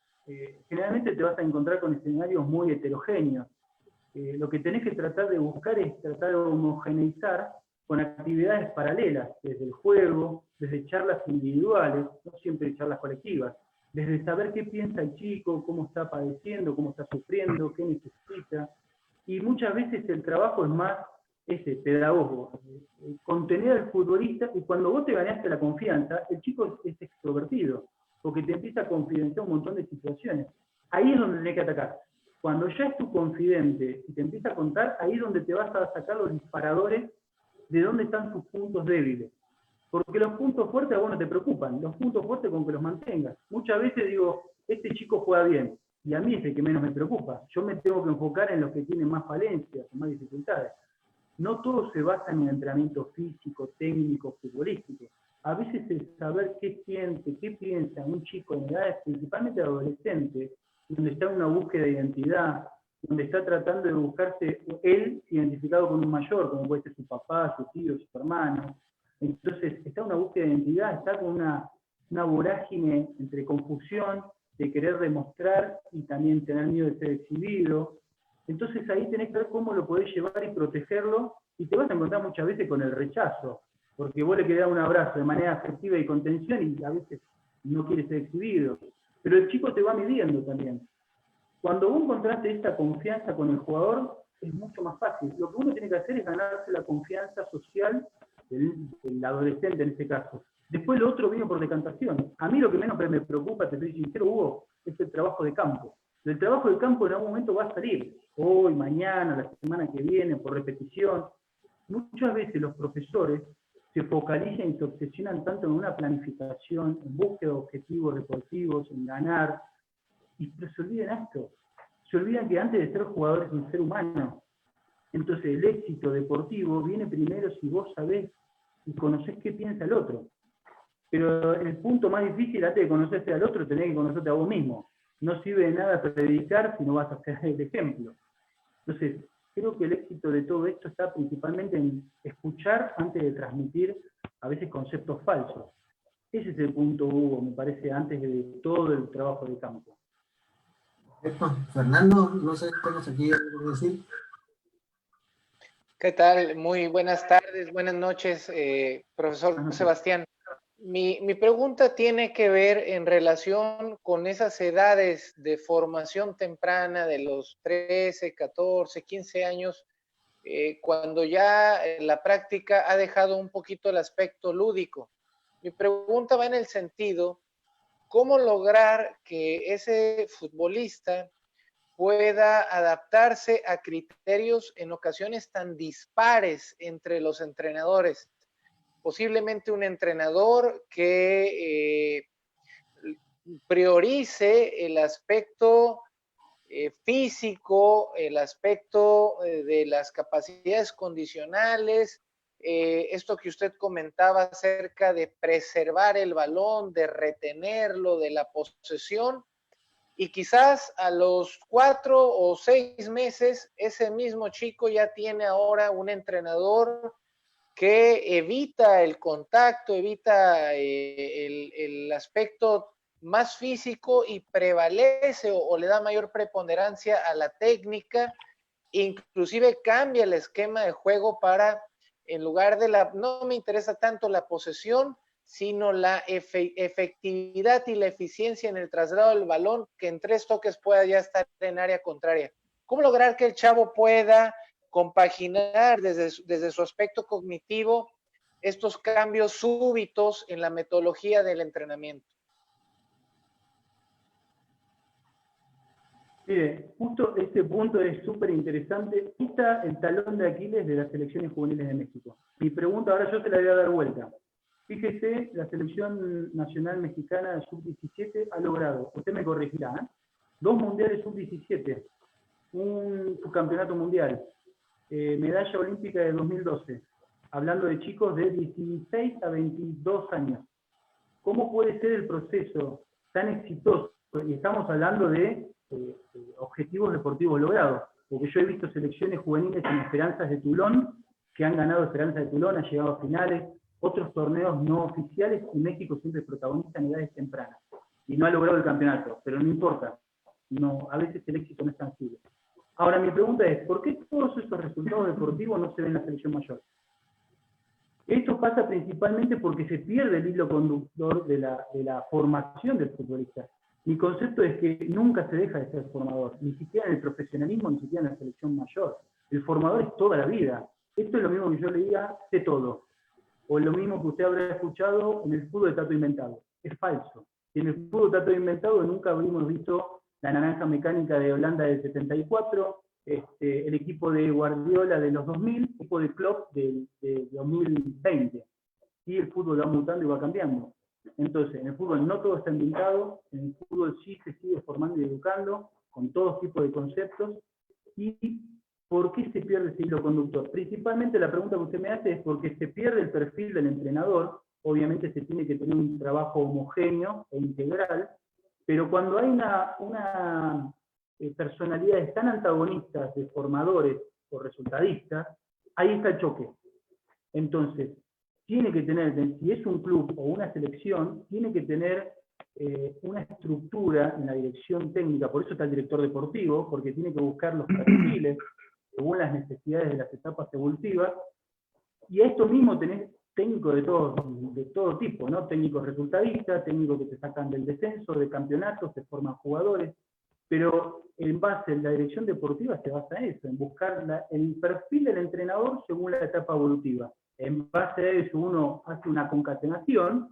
Generalmente te vas a encontrar con escenarios muy heterogéneos. Lo que tenés que tratar de buscar es tratar de homogeneizar con actividades paralelas, desde el juego, desde charlas individuales, no siempre charlas colectivas, desde saber qué piensa el chico, cómo está padeciendo, cómo está sufriendo, qué necesita. Y muchas veces el trabajo es más pedagogo, contener al futbolista, y cuando vos te ganaste la confianza, el chico es extrovertido, porque te empieza a confidenciar un montón de situaciones. Ahí es donde tenés que atacar. Cuando ya es tu confidente y te empieza a contar, ahí es donde te vas a sacar los disparadores de dónde están sus puntos débiles. Porque los puntos fuertes a vos no te preocupan, los puntos fuertes con que los mantengas. Muchas veces digo, este chico juega bien, y a mí es el que menos me preocupa. Yo me tengo que enfocar en los que tienen más falencias, más dificultades. No todo se basa en el entrenamiento físico, técnico, futbolístico. A veces el saber qué siente, qué piensa un chico en edades principalmente adolescentes, donde está en una búsqueda de identidad, donde está tratando de buscarse él identificado con un mayor, como puede ser su papá, su tío, su hermano. Entonces está en una búsqueda de identidad, está con una vorágine entre confusión de querer demostrar y también tener miedo de ser exhibido. Entonces ahí tenés que ver cómo lo podés llevar y protegerlo, y te vas a encontrar muchas veces con el rechazo, porque vos le querés dar un abrazo de manera afectiva y con tensión y a veces no quiere ser exhibido. Pero el chico te va midiendo también. Cuando vos encontraste esta confianza con el jugador, es mucho más fácil. Lo que uno tiene que hacer es ganarse la confianza social del adolescente en este caso. Después lo otro vino por decantación. A mí lo que menos me preocupa, te soy sincero, Hugo, es el trabajo de campo. El trabajo de campo en algún momento va a salir. Hoy, mañana, la semana que viene, por repetición. Muchas veces los profesores se focalizan y se obsesionan tanto en una planificación, en búsqueda de objetivos deportivos, en ganar, pero se olvidan esto. Se olvidan que antes de ser jugador es un ser humano. Entonces el éxito deportivo viene primero si vos sabés y conocés qué piensa el otro. Pero el punto más difícil, antes de conocerte al otro, tenés que conocerte a vos mismo. No sirve de nada predicar si no vas a ser el ejemplo. Entonces, creo que el éxito de todo esto está principalmente en escuchar antes de transmitir a veces conceptos falsos. Ese es el punto, Hugo, me parece, antes de todo el trabajo de campo. Perfecto. Fernando, no sé, ¿tenemos aquí algo que decir? ¿Qué tal? Muy buenas tardes, buenas noches, profesor Sebastián. Mi pregunta tiene que ver en relación con esas edades de formación temprana de los 13, 14, 15 años, cuando ya la práctica ha dejado un poquito el aspecto lúdico. Mi pregunta va en el sentido, ¿cómo lograr que ese futbolista pueda adaptarse a criterios en ocasiones tan dispares entre los entrenadores? Posiblemente un entrenador que priorice el aspecto físico, el aspecto de las capacidades condicionales, esto que usted comentaba acerca de preservar el balón, de retenerlo, de la posesión, y quizás a los 4 o 6 meses ese mismo chico ya tiene ahora un entrenador que evita el contacto, evita el aspecto más físico y prevalece o le da mayor preponderancia a la técnica, inclusive cambia el esquema de juego para, en lugar de no me interesa tanto la posesión, sino la efectividad y la eficiencia en el traslado del balón, que en 3 toques pueda ya estar en área contraria. ¿Cómo lograr que el chavo pueda compaginar desde su aspecto cognitivo estos cambios súbitos en la metodología del entrenamiento? Mire, justo este punto es súper interesante. Aquí está el talón de Aquiles de las selecciones juveniles de México. Mi pregunta, ahora yo te la voy a dar vuelta. Fíjese, la selección nacional mexicana de sub-17 ha logrado, usted me corregirá, 2 mundiales sub-17, un subcampeonato mundial, medalla olímpica de 2012, hablando de chicos de 16 a 22 años. ¿Cómo puede ser el proceso tan exitoso? Y estamos hablando de objetivos deportivos logrados, porque yo he visto selecciones juveniles en Esperanzas de Toulon, que han ganado Esperanzas de Toulon, han llegado a finales, otros torneos no oficiales, y México siempre es protagonista en edades tempranas, y no ha logrado el campeonato, pero no importa, no, a veces el éxito no es tan sencillo. Ahora mi pregunta es, ¿por qué todos esos resultados deportivos no se ven en la selección mayor? Esto pasa principalmente porque se pierde el hilo conductor de la formación del futbolista. Mi concepto es que nunca se deja de ser formador, ni siquiera en el profesionalismo, ni siquiera en la selección mayor. El formador es toda la vida. Esto es lo mismo que yo le diga, sé todo. O lo mismo que usted habrá escuchado, en el fútbol está todo inventado. Es falso. Si en el fútbol está todo inventado, nunca habríamos visto la naranja mecánica de Holanda del 74, el equipo de Guardiola de los 2000, el equipo de Klopp del 2020. Y el fútbol va mutando y va cambiando. Entonces, en el fútbol no todo está inventado, en el fútbol sí se sigue formando y educando, con todo tipo de conceptos. ¿Y por qué se pierde ese hilo conductor? Principalmente la pregunta que usted me hace es porque se pierde el perfil del entrenador. Obviamente se tiene que tener un trabajo homogéneo e integral, pero cuando hay una personalidades tan antagonistas de formadores o resultadistas, ahí está el choque. Entonces, tiene que tener, si es un club o una selección, tiene que tener una estructura en la dirección técnica, por eso está el director deportivo, porque tiene que buscar los perfiles según las necesidades de las etapas evolutivas, y a esto mismo tenés técnicos de todo tipo, ¿no? Técnicos resultadistas, técnicos que te sacan del descenso, de campeonatos, te forman jugadores, pero en base en la dirección deportiva se basa en eso, en buscar el perfil del entrenador según la etapa evolutiva. En base a eso uno hace una concatenación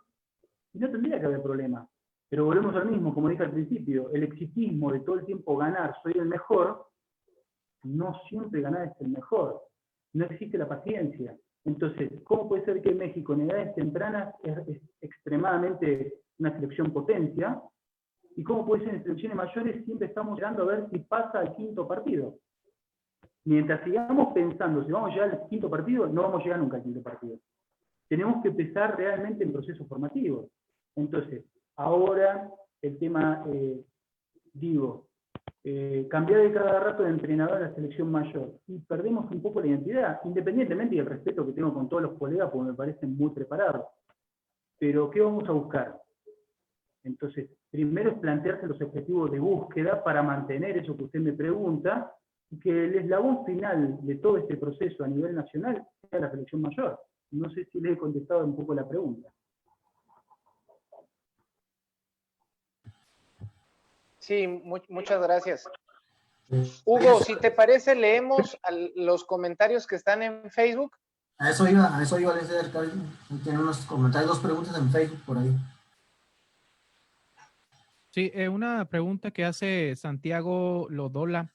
y no tendría que haber problema. Pero volvemos al mismo, como dije al principio, el exitismo de todo el tiempo ganar, soy el mejor, no siempre ganar es el mejor. No existe la paciencia. Entonces, ¿cómo puede ser que México en edades tempranas es extremadamente una selección potencia? ¿Y cómo puede ser en selecciones mayores siempre estamos llegando a ver si pasa al quinto partido? Mientras sigamos pensando si vamos a llegar al quinto partido, no vamos a llegar nunca al quinto partido. Tenemos que pensar realmente en procesos formativos. Entonces, ahora el tema, cambiar de cada rato de entrenador a la selección mayor, y perdemos un poco la identidad, independientemente del respeto que tengo con todos los colegas, porque me parecen muy preparados. Pero, ¿qué vamos a buscar? Entonces, primero es plantearse los objetivos de búsqueda para mantener eso que usted me pregunta, y que el eslabón final de todo este proceso a nivel nacional sea la selección mayor. No sé si le he contestado un poco la pregunta. Sí, muchas gracias. Hugo, si te parece, leemos los comentarios que están en Facebook. A eso iba, tiene unos comentarios, 2 preguntas en Facebook por ahí. Sí, una pregunta que hace Santiago Lodola.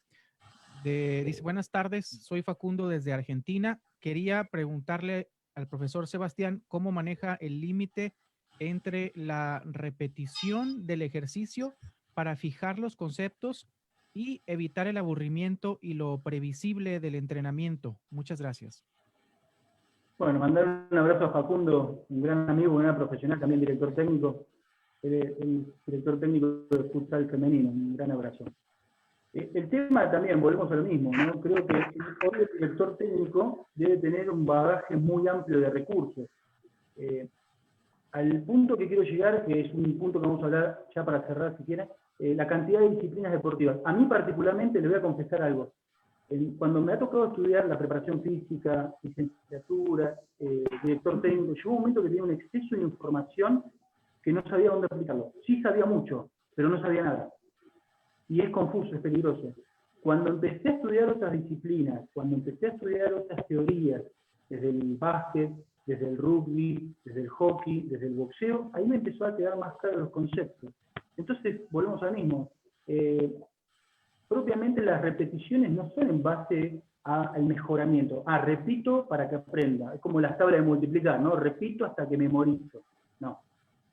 Dice, buenas tardes, soy Facundo desde Argentina. Quería preguntarle al profesor Sebastián cómo maneja el límite entre la repetición del ejercicio para fijar los conceptos y evitar el aburrimiento y lo previsible del entrenamiento. Muchas gracias. Bueno, mandar un abrazo a Facundo, un gran amigo, un gran profesional, también director técnico, el director técnico de futsal femenino, un gran abrazo. El tema también, volvemos a lo mismo, ¿no? Creo que el director técnico debe tener un bagaje muy amplio de recursos. Al punto que quiero llegar, que es un punto que vamos a hablar ya para cerrar si quieren, la cantidad de disciplinas deportivas. A mí particularmente le voy a confesar algo. Cuando me ha tocado estudiar la preparación física, licenciatura, director técnico, llegó un momento que tenía un exceso de información que no sabía dónde aplicarlo. Sí sabía mucho, pero no sabía nada. Y es confuso, es peligroso. Cuando empecé a estudiar otras disciplinas, cuando empecé a estudiar otras teorías, desde el básquet, desde el rugby, desde el hockey, desde el boxeo, ahí me empezó a quedar más claros los conceptos. Entonces, volvemos al mismo. Propiamente las repeticiones no son en base al mejoramiento. Repito para que aprenda. Es como las tablas de multiplicar, ¿no? Repito hasta que memorizo. No.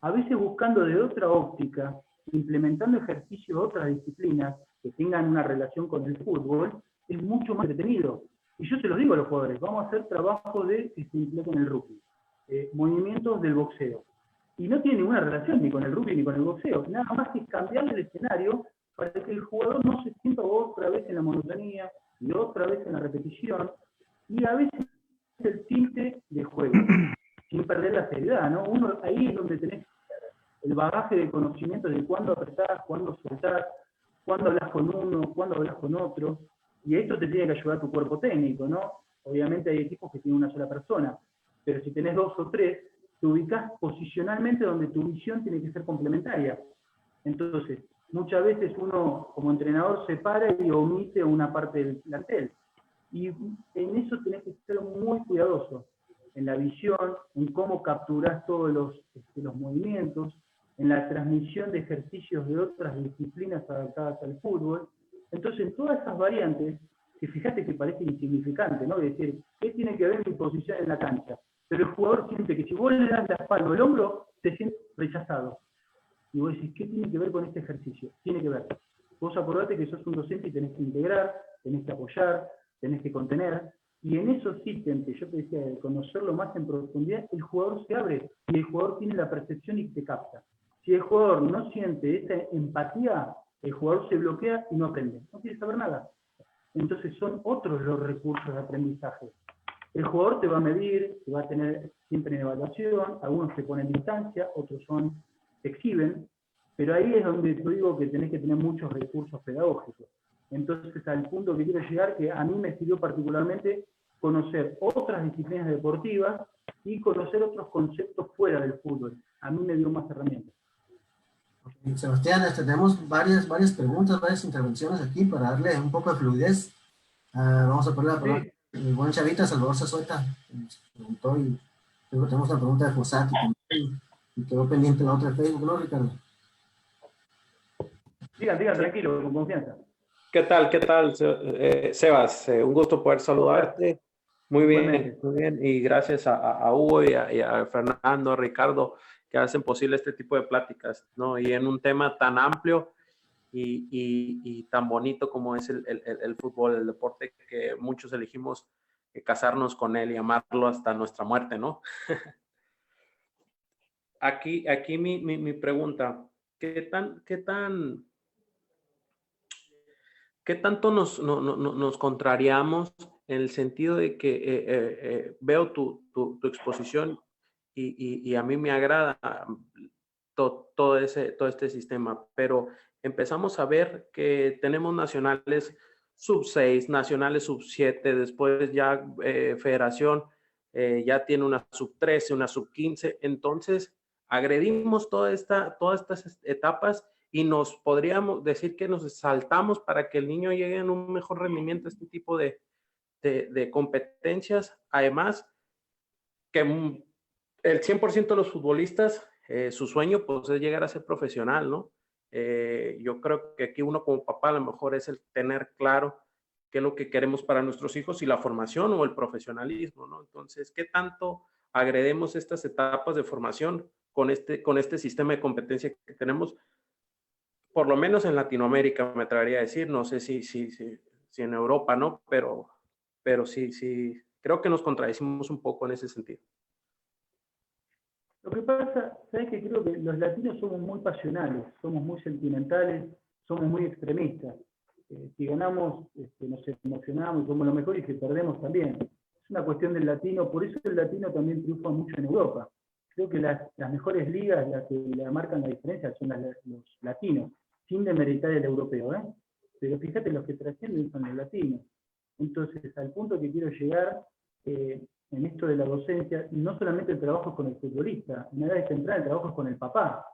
A veces buscando de otra óptica, implementando ejercicios de otras disciplinas que tengan una relación con el fútbol, es mucho más entretenido. Y yo se los digo a los jugadores, vamos a hacer trabajo que se implica en el rugby, movimientos del boxeo. Y no tiene ninguna relación ni con el rugby ni con el boxeo, nada más que cambiar el escenario para que el jugador no se sienta otra vez en la monotonía y otra vez en la repetición, y a veces el tinte de juego, sin perder la seriedad, ¿no? Uno, ahí es donde tenés el bagaje de conocimiento de cuándo apretar, cuándo soltar, cuándo hablas con uno, cuándo hablas con otro, y esto te tiene que ayudar tu cuerpo técnico, ¿no? Obviamente hay equipos que tienen una sola persona, pero si tenés 2 o 3, te ubicás posicionalmente donde tu visión tiene que ser complementaria. Entonces, muchas veces uno como entrenador se para y omite una parte del plantel, y en eso tenés que ser muy cuidadoso, en la visión, en cómo capturás todos los movimientos, en la transmisión de ejercicios de otras disciplinas adaptadas al fútbol. Entonces, en todas esas variantes, que fíjate que parece insignificante, ¿no? Es decir, ¿qué tiene que ver mi posición en la cancha? Pero el jugador siente que si vos le das la espalda o el hombro, se siente rechazado. Y vos decís, ¿qué tiene que ver con este ejercicio? Tiene que ver. Vos acordate que sos un docente y tenés que integrar, tenés que apoyar, tenés que contener, y en esos ítems que yo te decía, de conocerlo más en profundidad, el jugador se abre, y el jugador tiene la percepción y te capta. Si el jugador no siente esa empatía, el jugador se bloquea y no aprende, no quiere saber nada. Entonces son otros los recursos de aprendizaje. El jugador te va a medir, te va a tener siempre en evaluación, algunos te ponen distancia, otros te exhiben, Pero ahí es donde yo digo que tenés que tener muchos recursos pedagógicos. Entonces, al punto que quiero llegar, que a mí me sirvió particularmente conocer otras disciplinas deportivas y conocer otros conceptos fuera del fútbol. A mí me dio más herramientas. Sebastián, tenemos varias preguntas, varias intervenciones aquí para darle un poco de fluidez. Vamos a poner la palabra. El buen chavita Salvador Zazueta nos preguntó, y luego tenemos una pregunta de Fosati también, y quedó pendiente la otra de Facebook, ¿no, Ricardo? Digan, tranquilo, con confianza. ¿Qué tal, Sebas? Un gusto poder saludarte. Muy bien, muy bien. Y gracias a Hugo y a Fernando, a Ricardo, que hacen posible este tipo de pláticas, ¿no? Y en un tema tan amplio y tan bonito como es el fútbol, el deporte, que muchos elegimos casarnos con él y amarlo hasta nuestra muerte, ¿no? Aquí mi pregunta, ¿qué tanto nos contrariamos en el sentido de que veo tu exposición y a mí me agrada todo este sistema, pero empezamos a ver que tenemos nacionales sub-6, nacionales sub-7, después ya Federación ya tiene una sub-13, una sub-15, entonces agredimos todas estas etapas y nos podríamos decir que nos saltamos para que el niño llegue en un mejor rendimiento a este tipo de competencias. Además, que el 100% de los futbolistas, su sueño pues es llegar a ser profesional, ¿no? Yo creo que aquí uno como papá a lo mejor es el tener claro qué es lo que queremos para nuestros hijos y la formación o el profesionalismo, ¿no? Entonces, ¿qué tanto agredemos estas etapas de formación con este sistema de competencia que tenemos? Por lo menos en Latinoamérica, me atrevería a decir, no sé si en Europa, ¿no? Pero sí, creo que nos contradecimos un poco en ese sentido. Lo que pasa, ¿sabes qué? Creo que los latinos somos muy pasionales, somos muy sentimentales, somos muy extremistas. Si ganamos, nos emocionamos, somos lo mejor, y si perdemos también. Es una cuestión del latino, por eso el latino también triunfa mucho en Europa. Creo que las mejores ligas, las que le marcan la diferencia, son los latinos, sin demeritar el europeo, ¿eh? Pero fíjate, los que trascienden son los latinos. Entonces, al punto que quiero llegar, en esto de la docencia, no solamente el trabajo es con el futbolista, una vez central el trabajo es con el papá.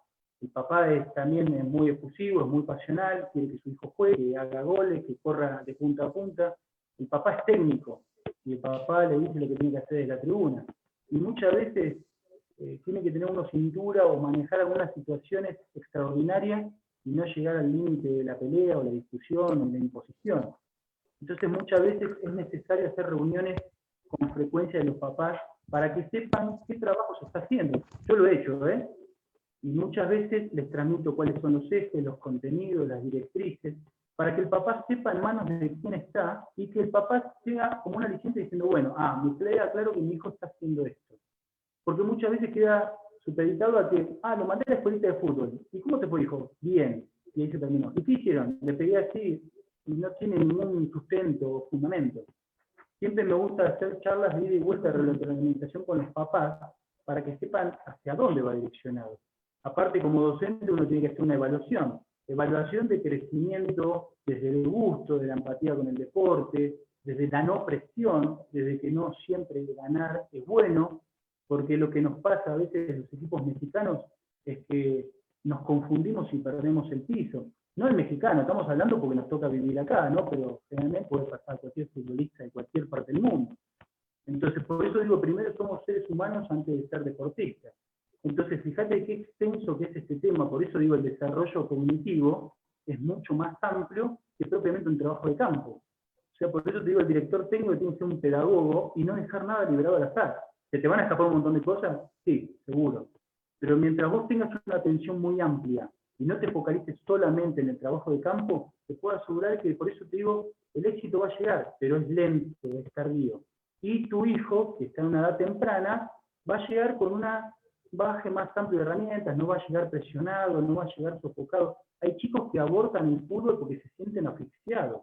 El papá también es muy efusivo, es muy pasional, quiere que su hijo juegue, que haga goles, que corra de punta a punta. El papá es técnico, y el papá le dice lo que tiene que hacer desde la tribuna. Y muchas veces tiene que tener una cintura o manejar algunas situaciones extraordinarias y no llegar al límite de la pelea o la discusión o la imposición. Entonces muchas veces es necesario hacer reuniones con frecuencia de los papás para que sepan qué trabajo se está haciendo. Yo lo he hecho, ¿eh? Y muchas veces les transmito cuáles son los ejes, los contenidos, las directrices, para que el papá sepa en manos de quién está y que el papá tenga como una licencia diciendo, bueno, me queda claro que mi hijo está haciendo esto. Porque muchas veces queda supeditado a que, lo mandé a la escuelita de fútbol. ¿Y cómo te fue, hijo? Bien. Y ahí se terminó. ¿Y qué hicieron? Le pegué así y no tiene ningún sustento o fundamento. Siempre me gusta hacer charlas de ida y vuelta de retroalimentación con los papás para que sepan hacia dónde va direccionado. Aparte, como docente, uno tiene que hacer una evaluación. Evaluación de crecimiento desde el gusto, de la empatía con el deporte, desde la no presión, desde que no siempre ganar es bueno, porque lo que nos pasa a veces en los equipos mexicanos es que nos confundimos y perdemos el piso. No el mexicano, estamos hablando porque nos toca vivir acá, ¿no? Pero generalmente puede pasar a cualquier futbolista de cualquier parte del mundo. Entonces, por eso digo, primero somos seres humanos antes de ser deportistas. Entonces, fíjate qué extenso que es este tema, por eso digo, el desarrollo cognitivo es mucho más amplio que propiamente un trabajo de campo. O sea, por eso te digo, el director técnico tiene que ser un pedagogo y no dejar nada liberado al azar. ¿Que te van a escapar un montón de cosas? Sí, seguro. Pero mientras vos tengas una atención muy amplia y no te focalices solamente en el trabajo de campo, te puedo asegurar que, por eso te digo, el éxito va a llegar, pero es lento, es tardío. Y tu hijo, que está en una edad temprana, va a llegar con una bagaje más amplio de herramientas, no va a llegar presionado, no va a llegar sofocado. Hay chicos que abortan el fútbol porque se sienten asfixiados.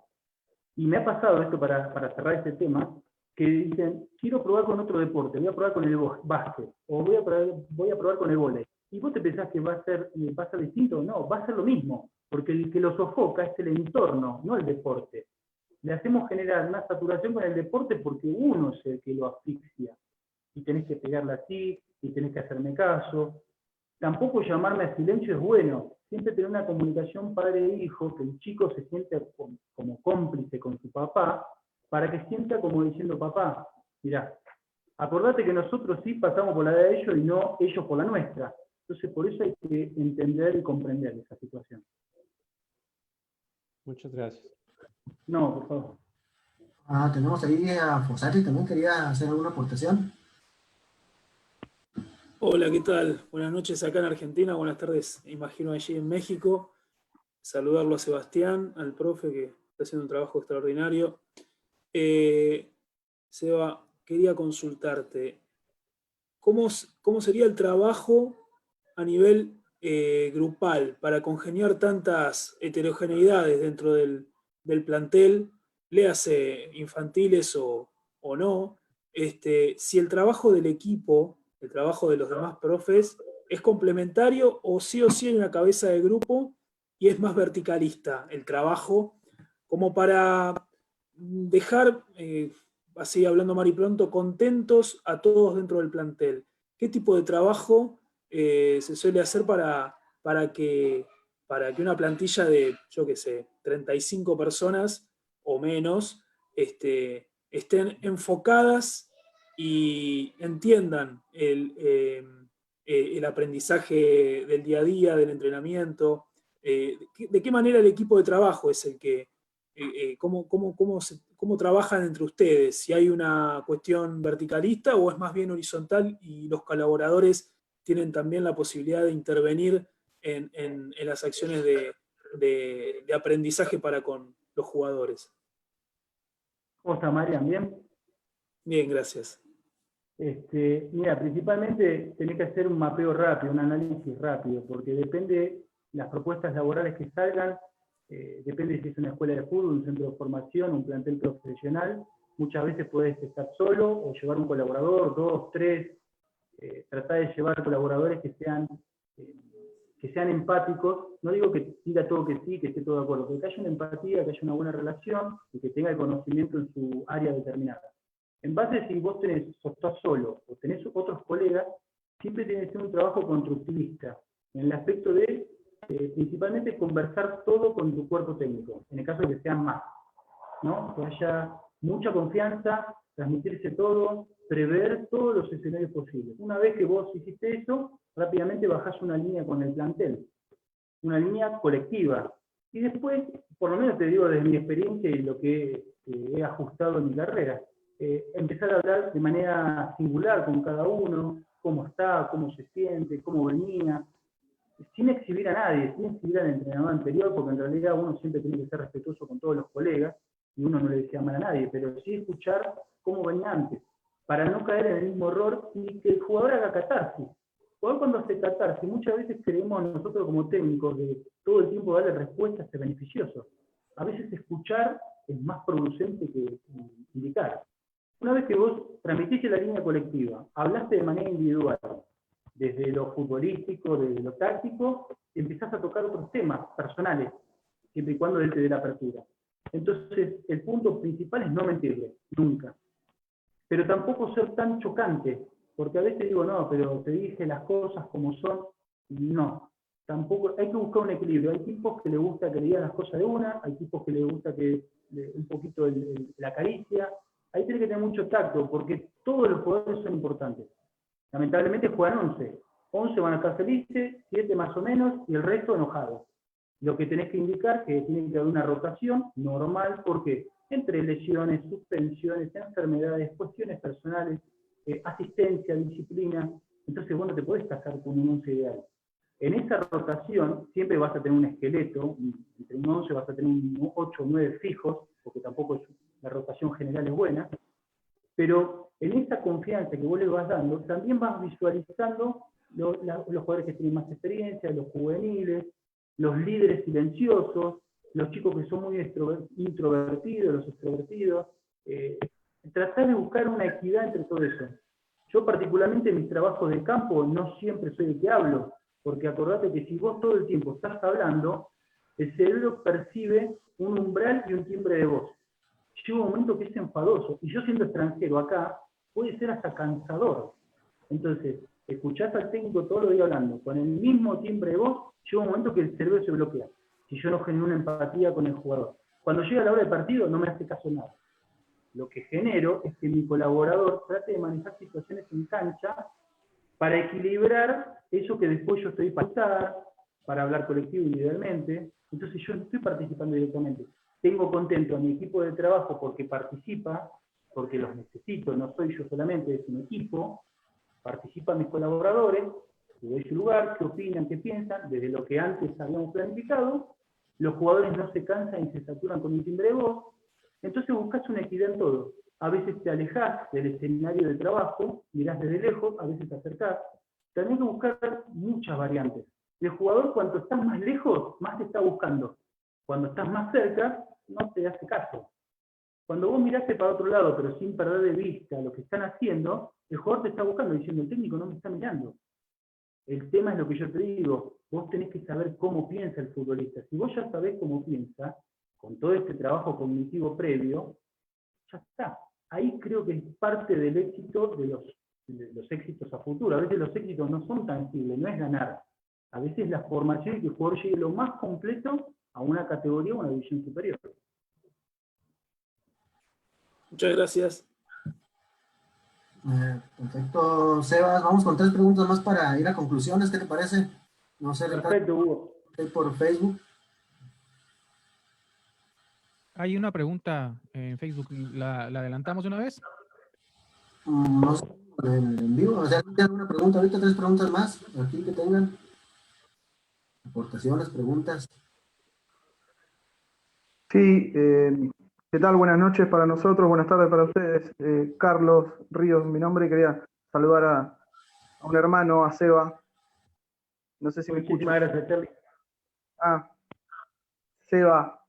Y me ha pasado esto para cerrar este tema, que dicen, quiero probar con otro deporte, voy a probar con el básquet, o voy a probar con el vóley. y vos te pensás que va a ser distinto. No, va a ser lo mismo, porque el que lo sofoca es el entorno, no el deporte. Le hacemos generar una saturación con el deporte porque uno es el que lo asfixia. Y tenés que pegarle así, y tenés que hacerme caso. Tampoco llamarme a silencio es bueno. Siempre tener una comunicación padre-hijo, que el chico se siente como cómplice con su papá, para que sienta como diciendo, papá, mirá, acordate que nosotros sí pasamos por la de ellos y no ellos por la nuestra. Entonces, por eso hay que entender y comprender esa situación. Muchas gracias. No, por favor. Tenemos ahí a Fossati, también quería hacer alguna aportación. Hola, ¿qué tal? Buenas noches acá en Argentina, buenas tardes, imagino allí en México. Saludarlo a Sebastián, al profe que está haciendo un trabajo extraordinario. Seba, quería consultarte, ¿cómo sería el trabajo a nivel grupal para congeniar tantas heterogeneidades dentro del plantel, léase infantiles o no? Si el trabajo del equipo, el trabajo de los demás profes, es complementario o sí hay una cabeza de grupo y es más verticalista el trabajo, como para dejar, así hablando mal y pronto, contentos a todos dentro del plantel. ¿Qué tipo de trabajo se suele hacer para que una plantilla de, yo qué sé, 35 personas o menos estén enfocadas y entiendan el aprendizaje del día a día, del entrenamiento? ¿De qué manera el equipo de trabajo es el que, cómo trabajan entre ustedes? Si hay una cuestión verticalista o es más bien horizontal y los colaboradores tienen también la posibilidad de intervenir en las acciones de aprendizaje para con los jugadores. ¿Cómo está, Marian? ¿Bien? Bien, gracias. Mira, principalmente tenés que hacer un mapeo rápido, un análisis rápido, porque depende las propuestas laborales que salgan, depende si es una escuela de fútbol, un centro de formación, un plantel profesional. Muchas veces podés estar solo o llevar un colaborador, 2, 3, tratar de llevar colaboradores que sean empáticos. No digo que diga todo que sí, que esté todo de acuerdo, pero que haya una empatía, que haya una buena relación y que tenga el conocimiento en su área determinada. En base a si vos estás solo o tenés otros colegas, siempre tiene que ser un trabajo constructivista, en el aspecto de principalmente conversar todo con tu cuerpo técnico, en el caso de que sean más, ¿no? Que haya mucha confianza, transmitirse todo, prever todos los escenarios posibles. Una vez que vos hiciste eso, rápidamente bajás una línea con el plantel, una línea colectiva. Y después, por lo menos te digo desde mi experiencia y lo que he ajustado en mi carrera, empezar a hablar de manera singular con cada uno, cómo está, cómo se siente, cómo venía, sin exhibir a nadie, sin exhibir al entrenador anterior, porque en realidad uno siempre tiene que ser respetuoso con todos los colegas, y uno no le decía mal a nadie, pero sí escuchar cómo venía antes, para no caer en el mismo error y que el jugador haga catarsis. El jugador cuando hace catarsis, muchas veces creemos nosotros como técnicos de todo el tiempo darle respuestas es beneficioso. A veces escuchar es más producente que indicar. Una vez que vos transmitiste la línea colectiva, hablaste de manera individual, desde lo futbolístico, desde lo táctico, empezás a tocar otros temas personales, siempre y cuando él te dé la apertura. Entonces, el punto principal es no mentirle, nunca. Pero tampoco ser tan chocante, porque a veces digo, no, pero te dije las cosas como son. No, tampoco, hay que buscar un equilibrio. Hay tipos que les gusta que le digan las cosas de una, hay tipos que les gusta que un poquito la caricia. Ahí tiene que tener mucho tacto, porque todos los jugadores son importantes. Lamentablemente juegan 11. 11 van a estar felices, 7 más o menos, y el resto enojados. Lo que tenés que indicar es que tiene que haber una rotación normal, porque entre lesiones, suspensiones, enfermedades, cuestiones personales, asistencia, disciplina, entonces vos no te podés casar con un 11 ideal. En esa rotación siempre vas a tener un esqueleto, entre un 11 vas a tener un 8 o 9 fijos, porque tampoco la rotación general es buena, pero en esa confianza que vos le vas dando, también vas visualizando los jugadores que tienen más experiencia, los juveniles, los líderes silenciosos, los chicos que son muy introvertidos, los extrovertidos. Tratar de buscar una equidad entre todo eso. Yo particularmente en mis trabajos de campo no siempre soy el que hablo, porque acordate que si vos todo el tiempo estás hablando, el cerebro percibe un umbral y un timbre de voz. Llega un momento que es enfadoso, y yo siendo extranjero acá, puede ser hasta cansador. Entonces, escuchás al técnico todos los días hablando, con el mismo timbre de voz, llega un momento que el cerebro se bloquea, si yo no genero una empatía con el jugador. Cuando llega la hora del partido, no me hace caso nada. Lo que genero es que mi colaborador trate de manejar situaciones en cancha para equilibrar eso que después yo estoy para hablar colectivo individualmente. Entonces yo no estoy participando directamente. Tengo contento a mi equipo de trabajo porque participa, porque los necesito, no soy yo solamente, es un equipo. Participan mis colaboradores, les doy su lugar, qué opinan, qué piensan, desde lo que antes habíamos planificado. Los jugadores no se cansan y se saturan con un timbre de voz. Entonces buscas una equidad en todo. A veces te alejás del escenario de trabajo, mirás desde lejos, a veces te acercás. Tenés que buscar muchas variantes. El jugador, cuanto estás más lejos, más te está buscando. Cuando estás más cerca, no te hace caso. Cuando vos miraste para otro lado, pero sin perder de vista lo que están haciendo, el jugador te está buscando diciendo, el técnico no me está mirando. El tema es lo que yo te digo, vos tenés que saber cómo piensa el futbolista. Si vos ya sabés cómo piensa, con todo este trabajo cognitivo previo, ya está. Ahí creo que es parte del éxito de los éxitos a futuro. A veces los éxitos no son tangibles, no es ganar. A veces la formación es que el jugador llegue lo más completo a una categoría o una división superior. Muchas gracias. Perfecto, Sebas. Vamos con 3 preguntas más para ir a conclusiones. ¿Qué te parece? No sé, Ricardo. Perfecto, Hugo. Por Facebook. Hay una pregunta en Facebook. ¿La adelantamos de una vez? No sé, en vivo. O sea, ¿tienen alguna pregunta? Ahorita 3 preguntas más. Aquí que tengan. Aportaciones, preguntas. Sí, ¿qué tal? Buenas noches para nosotros, buenas tardes para ustedes. Carlos Ríos, mi nombre, y quería saludar a un hermano, a Seba. No sé si me escuchan. Muchísimas gracias, Charlie. Seba,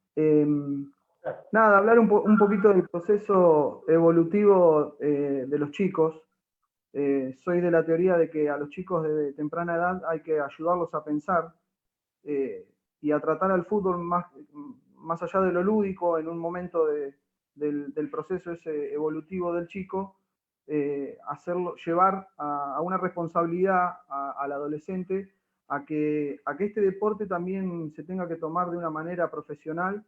nada, hablar un poquito del proceso evolutivo de los chicos. Soy de la teoría de que a los chicos de temprana edad hay que ayudarlos a pensar y a tratar al fútbol más allá de lo lúdico, en un momento del proceso ese evolutivo del chico, hacerlo, llevar a una responsabilidad al adolescente a que este deporte también se tenga que tomar de una manera profesional,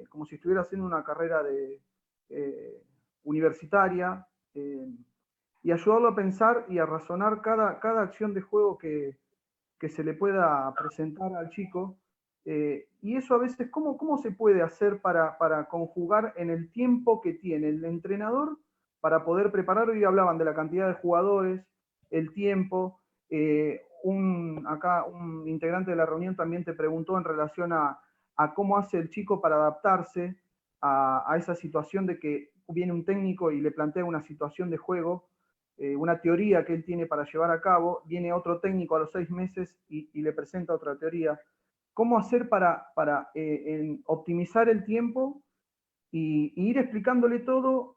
como si estuviera haciendo una carrera universitaria, y ayudarlo a pensar y a razonar cada acción de juego que se le pueda presentar al chico. Y eso a veces, ¿cómo se puede hacer para conjugar en el tiempo que tiene el entrenador para poder preparar? Hoy hablaban de la cantidad de jugadores, el tiempo. Acá un integrante de la reunión también te preguntó en relación a cómo hace el chico para adaptarse a esa situación de que viene un técnico y le plantea una situación de juego, una teoría que él tiene para llevar a cabo, viene otro técnico a los 6 meses y le presenta otra teoría. ¿Cómo hacer para optimizar el tiempo y ir explicándole todo?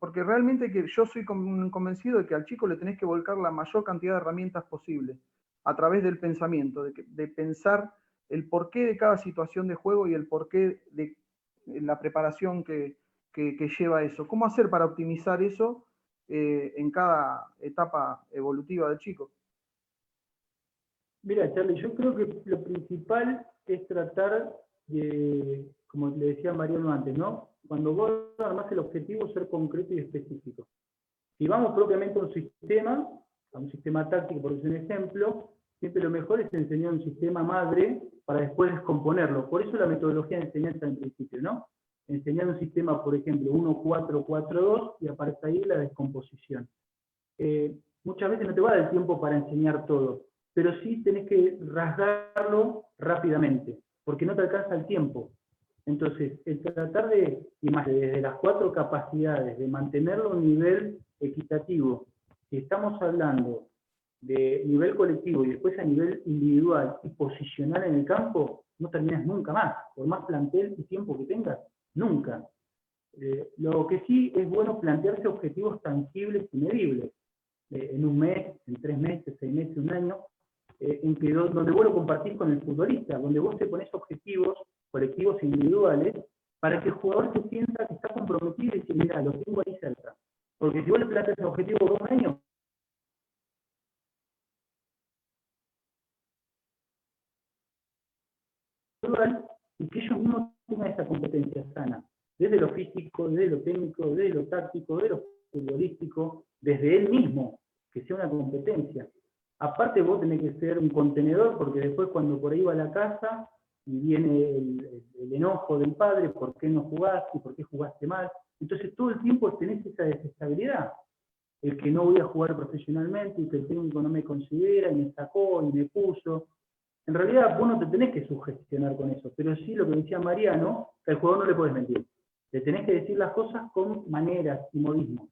Porque realmente que yo soy convencido de que al chico le tenés que volcar la mayor cantidad de herramientas posible a través del pensamiento, de pensar el porqué de cada situación de juego y el porqué de la preparación que lleva eso. ¿Cómo hacer para optimizar eso en cada etapa evolutiva del chico? Mira, Charlie, yo creo que lo principal es tratar de, como le decía Mariano antes, ¿no? Cuando vos armás el objetivo, ser concreto y específico. Si vamos propiamente a un sistema táctico, por decir un ejemplo, siempre lo mejor es enseñar un sistema madre para después descomponerlo. Por eso la metodología de enseñanza en principio, ¿no? Enseñar un sistema, por ejemplo, 1-4-4-2 y aparece ahí la descomposición. Muchas veces no te va a dar el tiempo para enseñar todo, pero sí tenés que rasgarlo rápidamente, porque no te alcanza el tiempo. Entonces, el tratar de, desde las 4 capacidades, de mantenerlo a un nivel equitativo, si estamos hablando de nivel colectivo y después a nivel individual y posicional en el campo, no terminas nunca más, por más plantel y tiempo que tengas, nunca. Lo que sí es bueno plantearse objetivos tangibles y medibles, en un mes, en 3 meses, 6 meses, un año, en que donde vos lo compartís con el futbolista, donde vos te pones objetivos colectivos e individuales, para que el jugador se sienta que está comprometido y dice, mira, lo tengo ahí cerca. Porque si vos le planteas el objetivo por 2 años, y que ellos mismos tengan esa competencia sana, desde lo físico, desde lo técnico, desde lo táctico, desde lo futbolístico, desde él mismo, que sea una competencia. Aparte vos tenés que ser un contenedor, porque después cuando por ahí va a la casa y viene el enojo del padre, ¿por qué no jugaste? ¿Por qué jugaste mal? Entonces todo el tiempo tenés esa desestabilidad. El que no voy a jugar profesionalmente y que el técnico no me considera y me sacó y me puso. En realidad vos no te tenés que sugestionar con eso, pero sí lo que decía Mariano, que al jugador no le podés mentir. Le tenés que decir las cosas con maneras y modismos.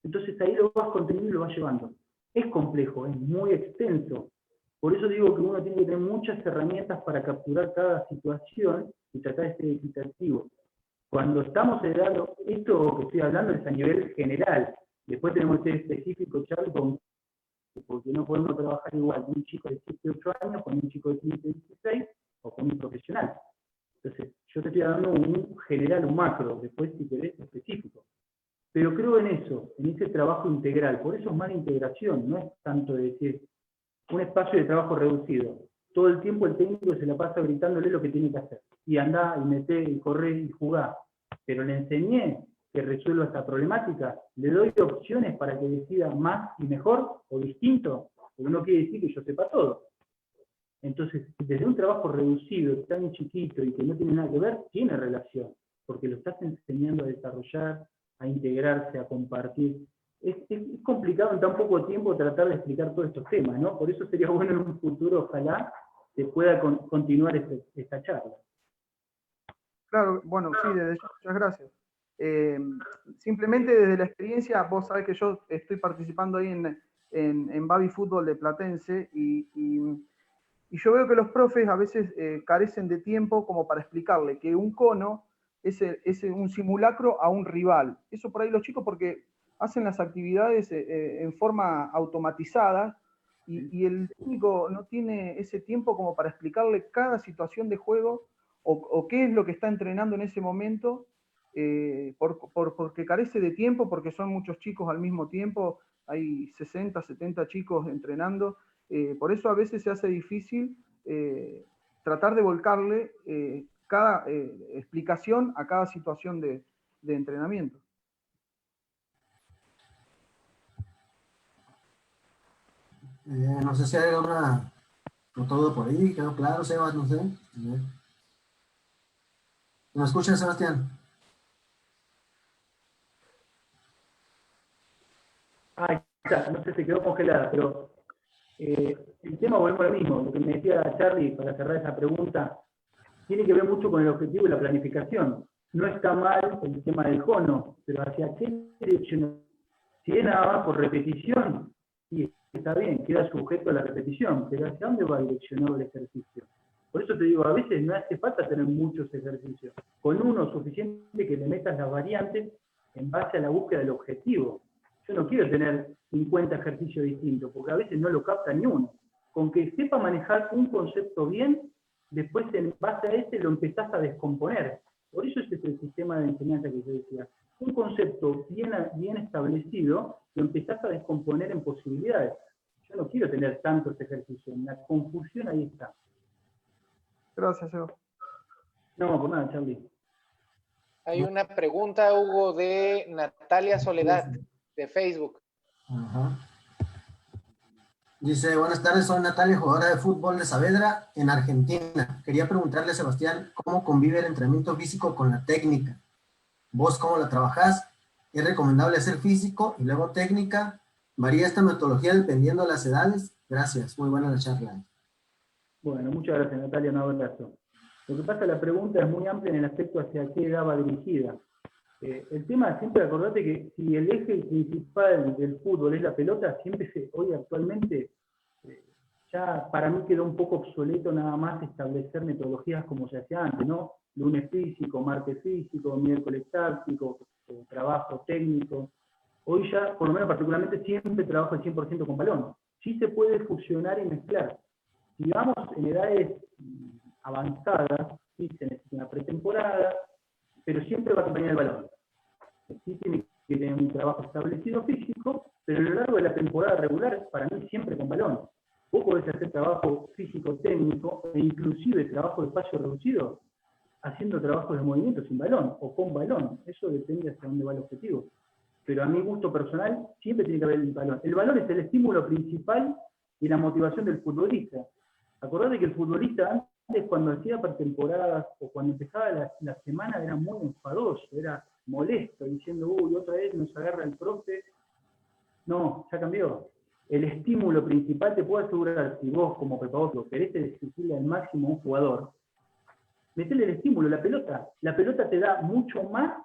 Entonces ahí lo vas conteniendo y lo vas llevando. Es complejo, es muy extenso. Por eso digo que uno tiene que tener muchas herramientas para capturar cada situación y tratar de ser equitativo. Cuando estamos dando, esto que estoy hablando es a nivel general. Después tenemos que ser específico, Charlie, porque no podemos trabajar igual con un chico de 7, 8 años, con un chico de 15, 16 o con un profesional. Entonces, yo te estoy dando un general, un macro, después si querés específico. Pero creo en eso, en ese trabajo integral. Por eso es más integración, no es tanto de decir un espacio de trabajo reducido. Todo el tiempo el técnico se la pasa gritándole lo que tiene que hacer. Y andá, y meté, y corré, y jugá. Pero le enseñé que resuelva esta problemática, le doy opciones para que decida más y mejor o distinto, porque no quiere decir que yo sepa todo. Entonces, desde un trabajo reducido, tan chiquito y que no tiene nada que ver, tiene relación, porque lo estás enseñando a desarrollar, a integrarse, a compartir. Es complicado en tan poco tiempo tratar de explicar todos estos temas, ¿no? Por eso sería bueno en un futuro, ojalá, se pueda continuar esta charla. Claro, bueno, sí, desde ya, muchas gracias. Simplemente desde la experiencia, vos sabés que yo estoy participando ahí en Baby Fútbol de Platense y yo veo que los profes a veces carecen de tiempo como para explicarle que un cono es un simulacro a un rival. Eso por ahí los chicos porque hacen las actividades en forma automatizada y el técnico no tiene ese tiempo como para explicarle cada situación de juego o qué es lo que está entrenando en ese momento, porque carece de tiempo, porque son muchos chicos al mismo tiempo, hay 60, 70 chicos entrenando, por eso a veces se hace difícil tratar de volcarle cada explicación a cada situación de entrenamiento. No sé si hay alguna, o todo por ahí, quedó claro, Sebas, no sé. ¿Me escuchas, Sebastián? Ah, ya, no sé, se quedó congelada, pero el tema, volvemos a lo mismo, lo que me decía Charlie para cerrar esa pregunta, tiene que ver mucho con el objetivo y la planificación. No está mal el tema del cono, pero ¿hacia qué dirección? Si es nada más por repetición, sí, está bien, queda sujeto a la repetición, pero ¿hacia dónde va direccionado el ejercicio? Por eso te digo, a veces no hace falta tener muchos ejercicios. Con uno suficiente que le metas las variantes en base a la búsqueda del objetivo. Yo no quiero tener 50 ejercicios distintos, porque a veces no lo capta ni uno. Con que sepa manejar un concepto bien, después en base a este lo empezás a descomponer. Por eso ese es el sistema de enseñanza que yo decía. Un concepto bien establecido, lo empezás a descomponer en posibilidades. Yo no quiero tener tantos ejercicios. La confusión ahí está. Gracias, Eva. No, por nada, Charlie. Hay una pregunta, Hugo, de Natalia Soledad, de Facebook. Ajá. Dice, buenas tardes, soy Natalia, jugadora de fútbol de Saavedra, en Argentina. Quería preguntarle a Sebastián, ¿cómo convive el entrenamiento físico con la técnica? ¿Vos cómo la trabajás? ¿Es recomendable hacer físico y luego técnica? ¿Varía esta metodología dependiendo de las edades? Gracias, muy buena la charla. Bueno, muchas gracias, Natalia, un abrazo. Lo que pasa, la pregunta es muy amplia en el aspecto hacia qué edad va dirigida. El tema, siempre acordate que si el eje principal del fútbol es la pelota, hoy actualmente, ya para mí quedó un poco obsoleto nada más establecer metodologías como se hacía antes, ¿no? Lunes físico, martes físico, miércoles táctico, trabajo técnico. Hoy ya, por lo menos particularmente, siempre trabajo al 100% con balón. Sí se puede fusionar y mezclar, Si vamos en edades avanzadas, ¿sí? Se necesita una pretemporada, pero siempre va a acompañar el balón. Sí tiene que tener un trabajo establecido físico, pero a lo largo de la temporada regular, para mí siempre con balón. Vos podés hacer trabajo físico-técnico e inclusive trabajo de espacio reducido, haciendo trabajos de movimiento sin balón o con balón. Eso depende hacia dónde va el objetivo. Pero a mi gusto personal, siempre tiene que haber el balón. El balón es el estímulo principal y la motivación del futbolista. Acordate que el futbolista antes, cuando hacía pretemporadas o cuando empezaba la semana, era muy enfadoso, era molesto, diciendo, uy, otra vez nos agarra el profe. No, ya cambió. El estímulo principal, te puedo asegurar, si vos como preparador querés exigirle al máximo a un jugador, metele el estímulo, la pelota. La pelota te da mucho más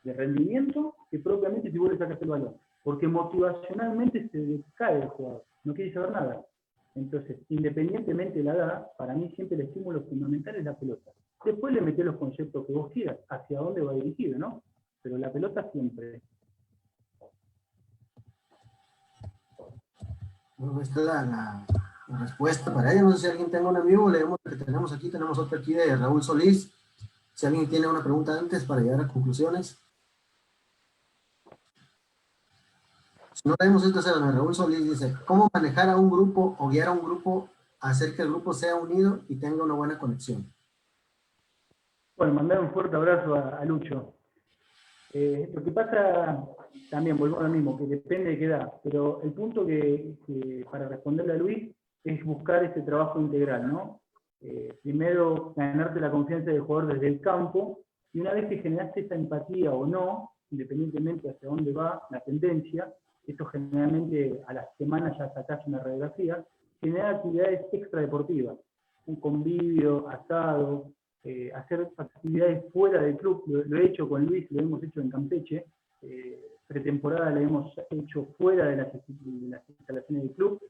de rendimiento que propiamente si vos le sacas el balón. Porque motivacionalmente se cae el jugador, no quiere saber nada. Entonces, independientemente de la edad, para mí siempre el estímulo fundamental es la pelota. Después le metés los conceptos que vos quieras, hacia dónde va dirigido, ¿no? Pero la pelota siempre. Bueno, esta es la respuesta para ella. No sé si alguien tenga un amigo, leemos lo que tenemos aquí. Tenemos otro aquí de Raúl Solís. Si alguien tiene una pregunta antes para llegar a conclusiones. Si no leemos esto, de Raúl Solís dice, ¿cómo manejar a un grupo o guiar a un grupo a hacer que el grupo sea unido y tenga una buena conexión? Bueno, mandar un fuerte abrazo a Lucho. Lo que pasa, también volvemos a lo mismo, que depende de qué edad, pero el punto que para responderle a Luis es buscar ese trabajo integral, ¿no? Primero, ganarte la confianza del jugador desde el campo, y una vez que generaste esa empatía o no, independientemente hacia dónde va la tendencia, esto generalmente a las semanas ya sacás una radiografía, generar actividades extradeportivas, un convivio, asado, hacer actividades fuera del club. Lo he hecho con Luis, lo hemos hecho en Campeche, pretemporada la hemos hecho fuera de las instalaciones del club,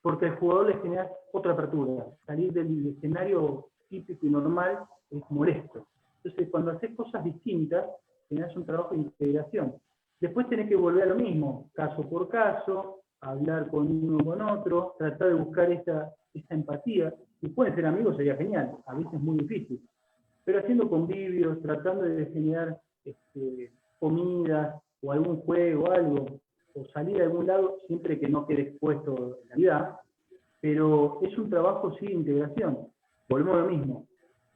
porque al jugador le genera otra apertura. Salir del escenario típico y normal es molesto. Entonces, cuando haces cosas distintas, generas un trabajo de integración. Después tenés que volver a lo mismo, caso por caso, hablar con uno con otro, tratar de buscar esa empatía. Si pueden ser amigos sería genial, a veces es muy difícil. Pero haciendo convivios, tratando de generar comidas o algún juego, algo, o salir a algún lado, siempre que no quede expuesto en la vida, pero es un trabajo sí de integración. Volvemos a lo mismo.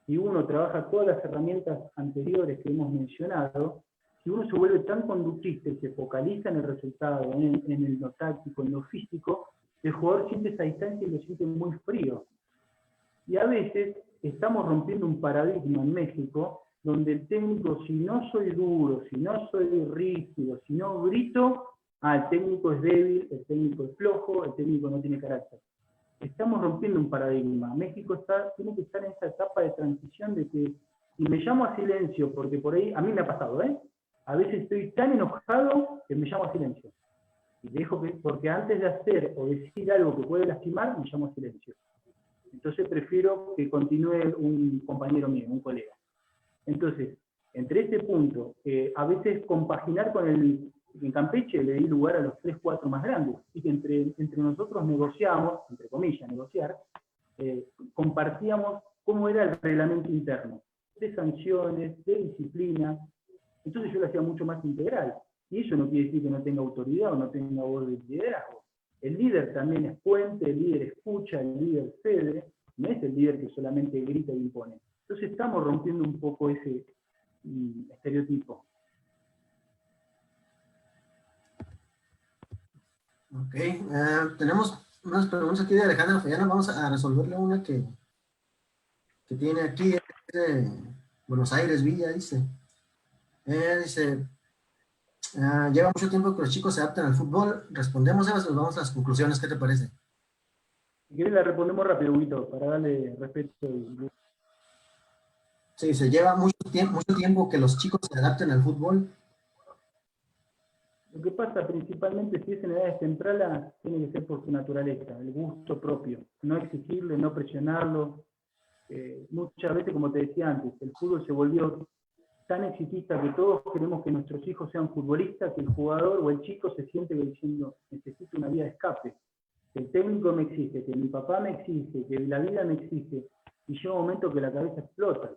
Si uno trabaja todas las herramientas anteriores que hemos mencionado, si uno se vuelve tan conductista y se focaliza en el resultado, en lo táctico, en lo físico, el jugador siente esa distancia y lo siente muy frío. Y a veces estamos rompiendo un paradigma en México, donde el técnico, si no soy duro, si no soy rígido, si no grito, el técnico es débil, el técnico es flojo, el técnico no tiene carácter. Estamos rompiendo un paradigma. México tiene que estar en esa etapa de transición de que si me llamo a silencio, porque por ahí, a mí me ha pasado, a veces estoy tan enojado que me llamo a silencio. Y dejo porque antes de hacer o decir algo que puede lastimar, me llamo a silencio. Entonces prefiero que continúe un compañero mío, un colega. Entonces, entre este punto, a veces compaginar con en Campeche le di lugar a los 3, 4 más grandes, y que entre nosotros negociamos, entre comillas, negociar, compartíamos cómo era el reglamento interno, de sanciones, de disciplina. Entonces yo lo hacía mucho más integral, y eso no quiere decir que no tenga autoridad o no tenga voz de liderazgo. El líder también es puente, el líder escucha, el líder cede, no es el líder que solamente grita e impone. Entonces estamos rompiendo un poco ese estereotipo. Ok, tenemos unas preguntas aquí de Alejandra Fallana. Vamos a resolverle una que tiene aquí, de Buenos Aires, Villa, dice. Dice, lleva mucho tiempo que los chicos se adaptan al fútbol. Respondemos, Evas, nos vamos a las conclusiones. ¿Qué te parece? Si querés la respondemos rápido, Huguito, para darle respeto. Sí, se lleva mucho tiempo que los chicos se adapten al fútbol. Lo que pasa principalmente, si es en edades tempranas, tiene que ser por su naturaleza, el gusto propio. No exigirle, no presionarlo. Muchas veces, como te decía antes, el fútbol se volvió tan exitista que todos queremos que nuestros hijos sean futbolistas, que el jugador o el chico se siente diciendo, necesito una vía de escape. que el técnico me exige, que mi papá me exige, que la vida me exige, y llega un momento que la cabeza explota.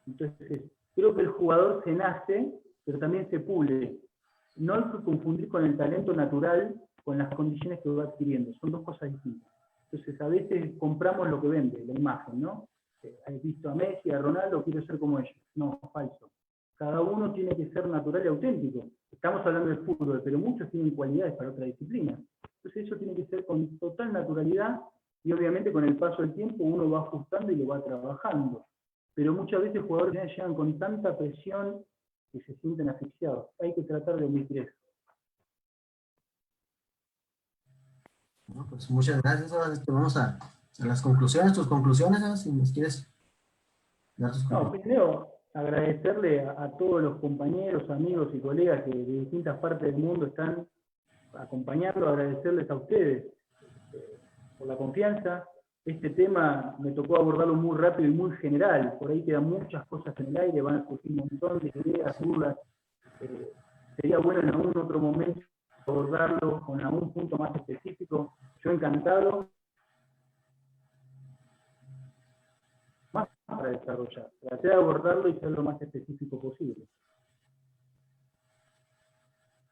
Entonces, creo que el jugador se nace, pero también se pule. No hay que confundir con el talento natural con las condiciones que va adquiriendo, son dos cosas distintas. Entonces, a veces compramos lo que vende, la imagen, ¿no? He visto a Messi, a Ronaldo, quiero ser como ellos. No, falso. Cada uno tiene que ser natural y auténtico. Estamos hablando del fútbol, pero muchos tienen cualidades para otra disciplina. Entonces eso tiene que ser con total naturalidad y obviamente con el paso del tiempo uno va ajustando y lo va trabajando. Pero muchas veces jugadores llegan con tanta presión que se sienten asfixiados. Hay que tratar de omitir eso. Bueno, pues muchas gracias. Ahora vamos a las conclusiones, tus conclusiones, ¿no? Si nos quieres dar tus No, conclusiones. primero agradecerle a todos los compañeros, amigos y colegas que de distintas partes del mundo están acompañando, agradecerles a ustedes por la confianza. Este tema me tocó abordarlo muy rápido y muy general, por ahí quedan muchas cosas en el aire, van a surgir un montón de ideas, dudas. Sería bueno en algún otro momento abordarlo con algún punto más específico. Yo encantado. Más para desarrollar. Traté de abordarlo y ser lo más específico posible.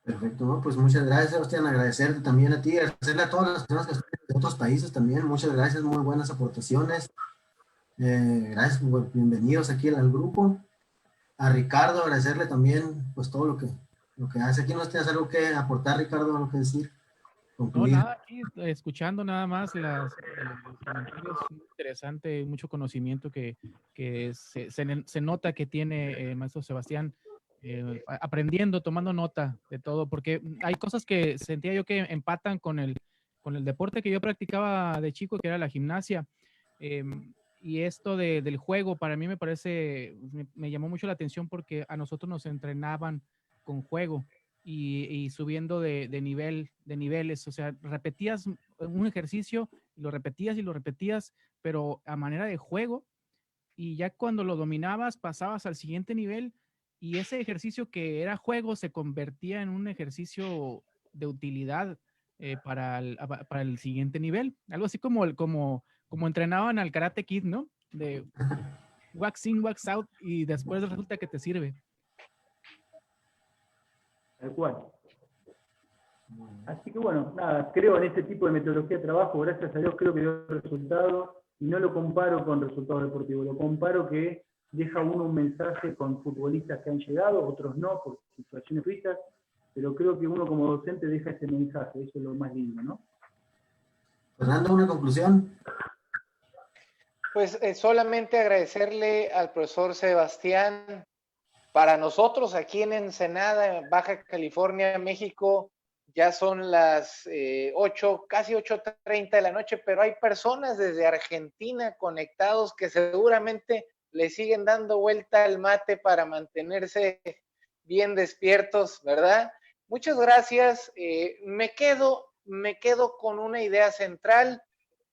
Perfecto, ¿no? Pues muchas gracias, Sebastián, agradecerte también a ti, agradecerle a todas las personas que están de otros países también, muchas gracias, muy buenas aportaciones, gracias, bienvenidos aquí al grupo, a Ricardo, agradecerle también, pues todo lo que hace, aquí no tienes algo que aportar, Ricardo, algo que decir, No, concluir. nada, aquí escuchando nada más los comentarios, muy interesante, mucho conocimiento que se nota que tiene el maestro Sebastián, aprendiendo, tomando nota de todo, porque hay cosas que sentía yo que empatan con el deporte que yo practicaba de chico, que era la gimnasia. Y esto del juego, para mí me parece, me llamó mucho la atención porque a nosotros nos entrenaban con juego. Y subiendo de niveles, o sea, repetías un ejercicio, y lo repetías, pero a manera de juego, y ya cuando lo dominabas pasabas al siguiente nivel, y ese ejercicio que era juego se convertía en un ejercicio de utilidad para el siguiente nivel, algo así como entrenaban al Karate Kid, ¿no? De wax in, wax out, y después resulta que te sirve. Tal cual. Así que bueno, nada, creo en este tipo de metodología de trabajo, gracias a Dios creo que dio resultado, y no lo comparo con resultados deportivos, lo comparo que deja uno un mensaje con futbolistas que han llegado, otros no, por situaciones vistas, pero creo que uno como docente deja ese mensaje, eso es lo más lindo, ¿no? Fernando, una conclusión. Pues solamente agradecerle al profesor Sebastián. Para nosotros aquí en Ensenada, en Baja California, México, ya son las 8, casi 8:30 de la noche, pero hay personas desde Argentina conectados que seguramente le siguen dando vuelta al mate para mantenerse bien despiertos, ¿verdad? Muchas gracias. Me quedo con una idea central.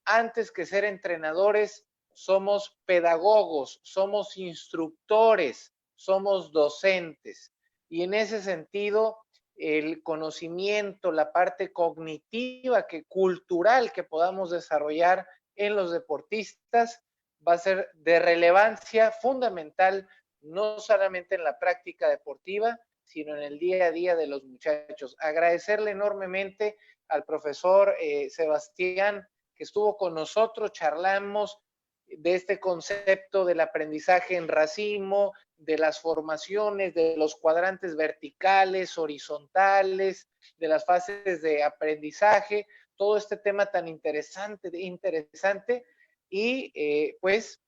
Antes que ser entrenadores, somos pedagogos, somos instructores, somos docentes. Y en ese sentido, el conocimiento, la parte cognitiva, cultural que podamos desarrollar en los deportistas va a ser de relevancia fundamental, no solamente en la práctica deportiva, sino en el día a día de los muchachos. Agradecerle enormemente al profesor Sebastián, que estuvo con nosotros, charlamos de este concepto del aprendizaje en racimo, de las formaciones, de los cuadrantes verticales, horizontales, de las fases de aprendizaje, todo este tema tan interesante, y pues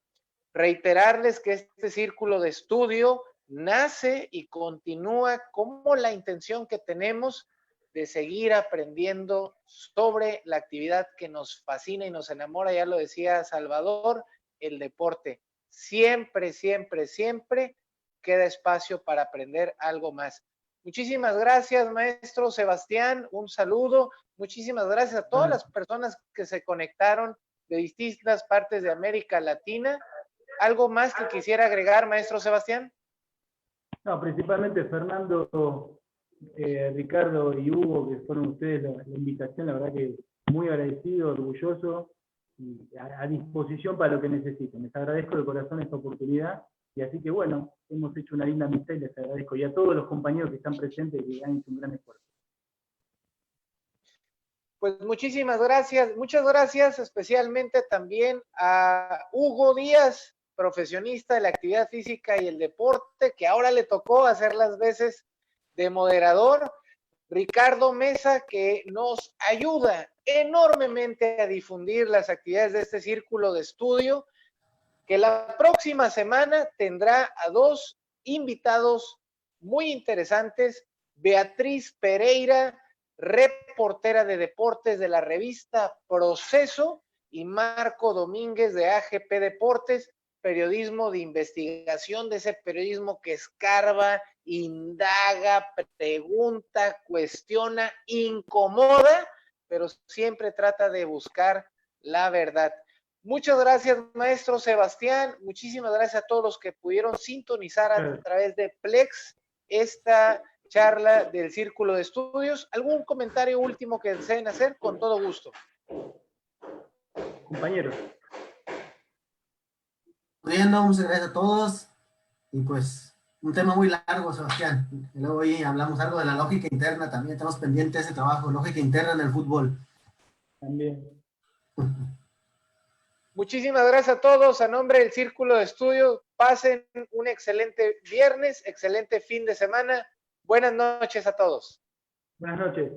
reiterarles que este círculo de estudio nace y continúa como la intención que tenemos de seguir aprendiendo sobre la actividad que nos fascina y nos enamora, ya lo decía Salvador, el deporte. Siempre, siempre, siempre queda espacio para aprender algo más. Muchísimas gracias, maestro Sebastián, un saludo. Muchísimas gracias a todas las personas que se conectaron de distintas partes de América Latina. ¿Algo más que quisiera agregar, maestro Sebastián? No, principalmente Fernando, Ricardo y Hugo, que fueron ustedes la invitación, la verdad que muy agradecido, orgulloso y a disposición para lo que necesiten. Les agradezco de corazón esta oportunidad y así que bueno, hemos hecho una linda amistad y les agradezco. Y a todos los compañeros que están presentes que han hecho un gran esfuerzo. Pues muchísimas gracias. Muchas gracias especialmente también a Hugo Díaz, profesionista de la actividad física y el deporte, que ahora le tocó hacer las veces de moderador. Ricardo Mesa, que nos ayuda enormemente a difundir las actividades de este círculo de estudio, que la próxima semana tendrá a dos invitados muy interesantes, Beatriz Pereira, reportera de deportes de la revista Proceso, y Marco Domínguez de AGP Deportes, periodismo de investigación, de ese periodismo que escarba, indaga, pregunta, cuestiona, incomoda, pero siempre trata de buscar la verdad. Muchas gracias, maestro Sebastián. Muchísimas gracias a todos los que pudieron sintonizar a través de Plex esta charla del Círculo de Estudios. ¿Algún comentario último que deseen hacer? Con todo gusto. Compañeros. Muchas gracias a todos. Y pues, un tema muy largo, Sebastián. Y luego hoy hablamos algo de la lógica interna, también estamos pendientes de ese trabajo, lógica interna en el fútbol. También. Muchísimas gracias a todos. A nombre del Círculo de Estudios, pasen un excelente viernes, excelente fin de semana. Buenas noches a todos. Buenas noches.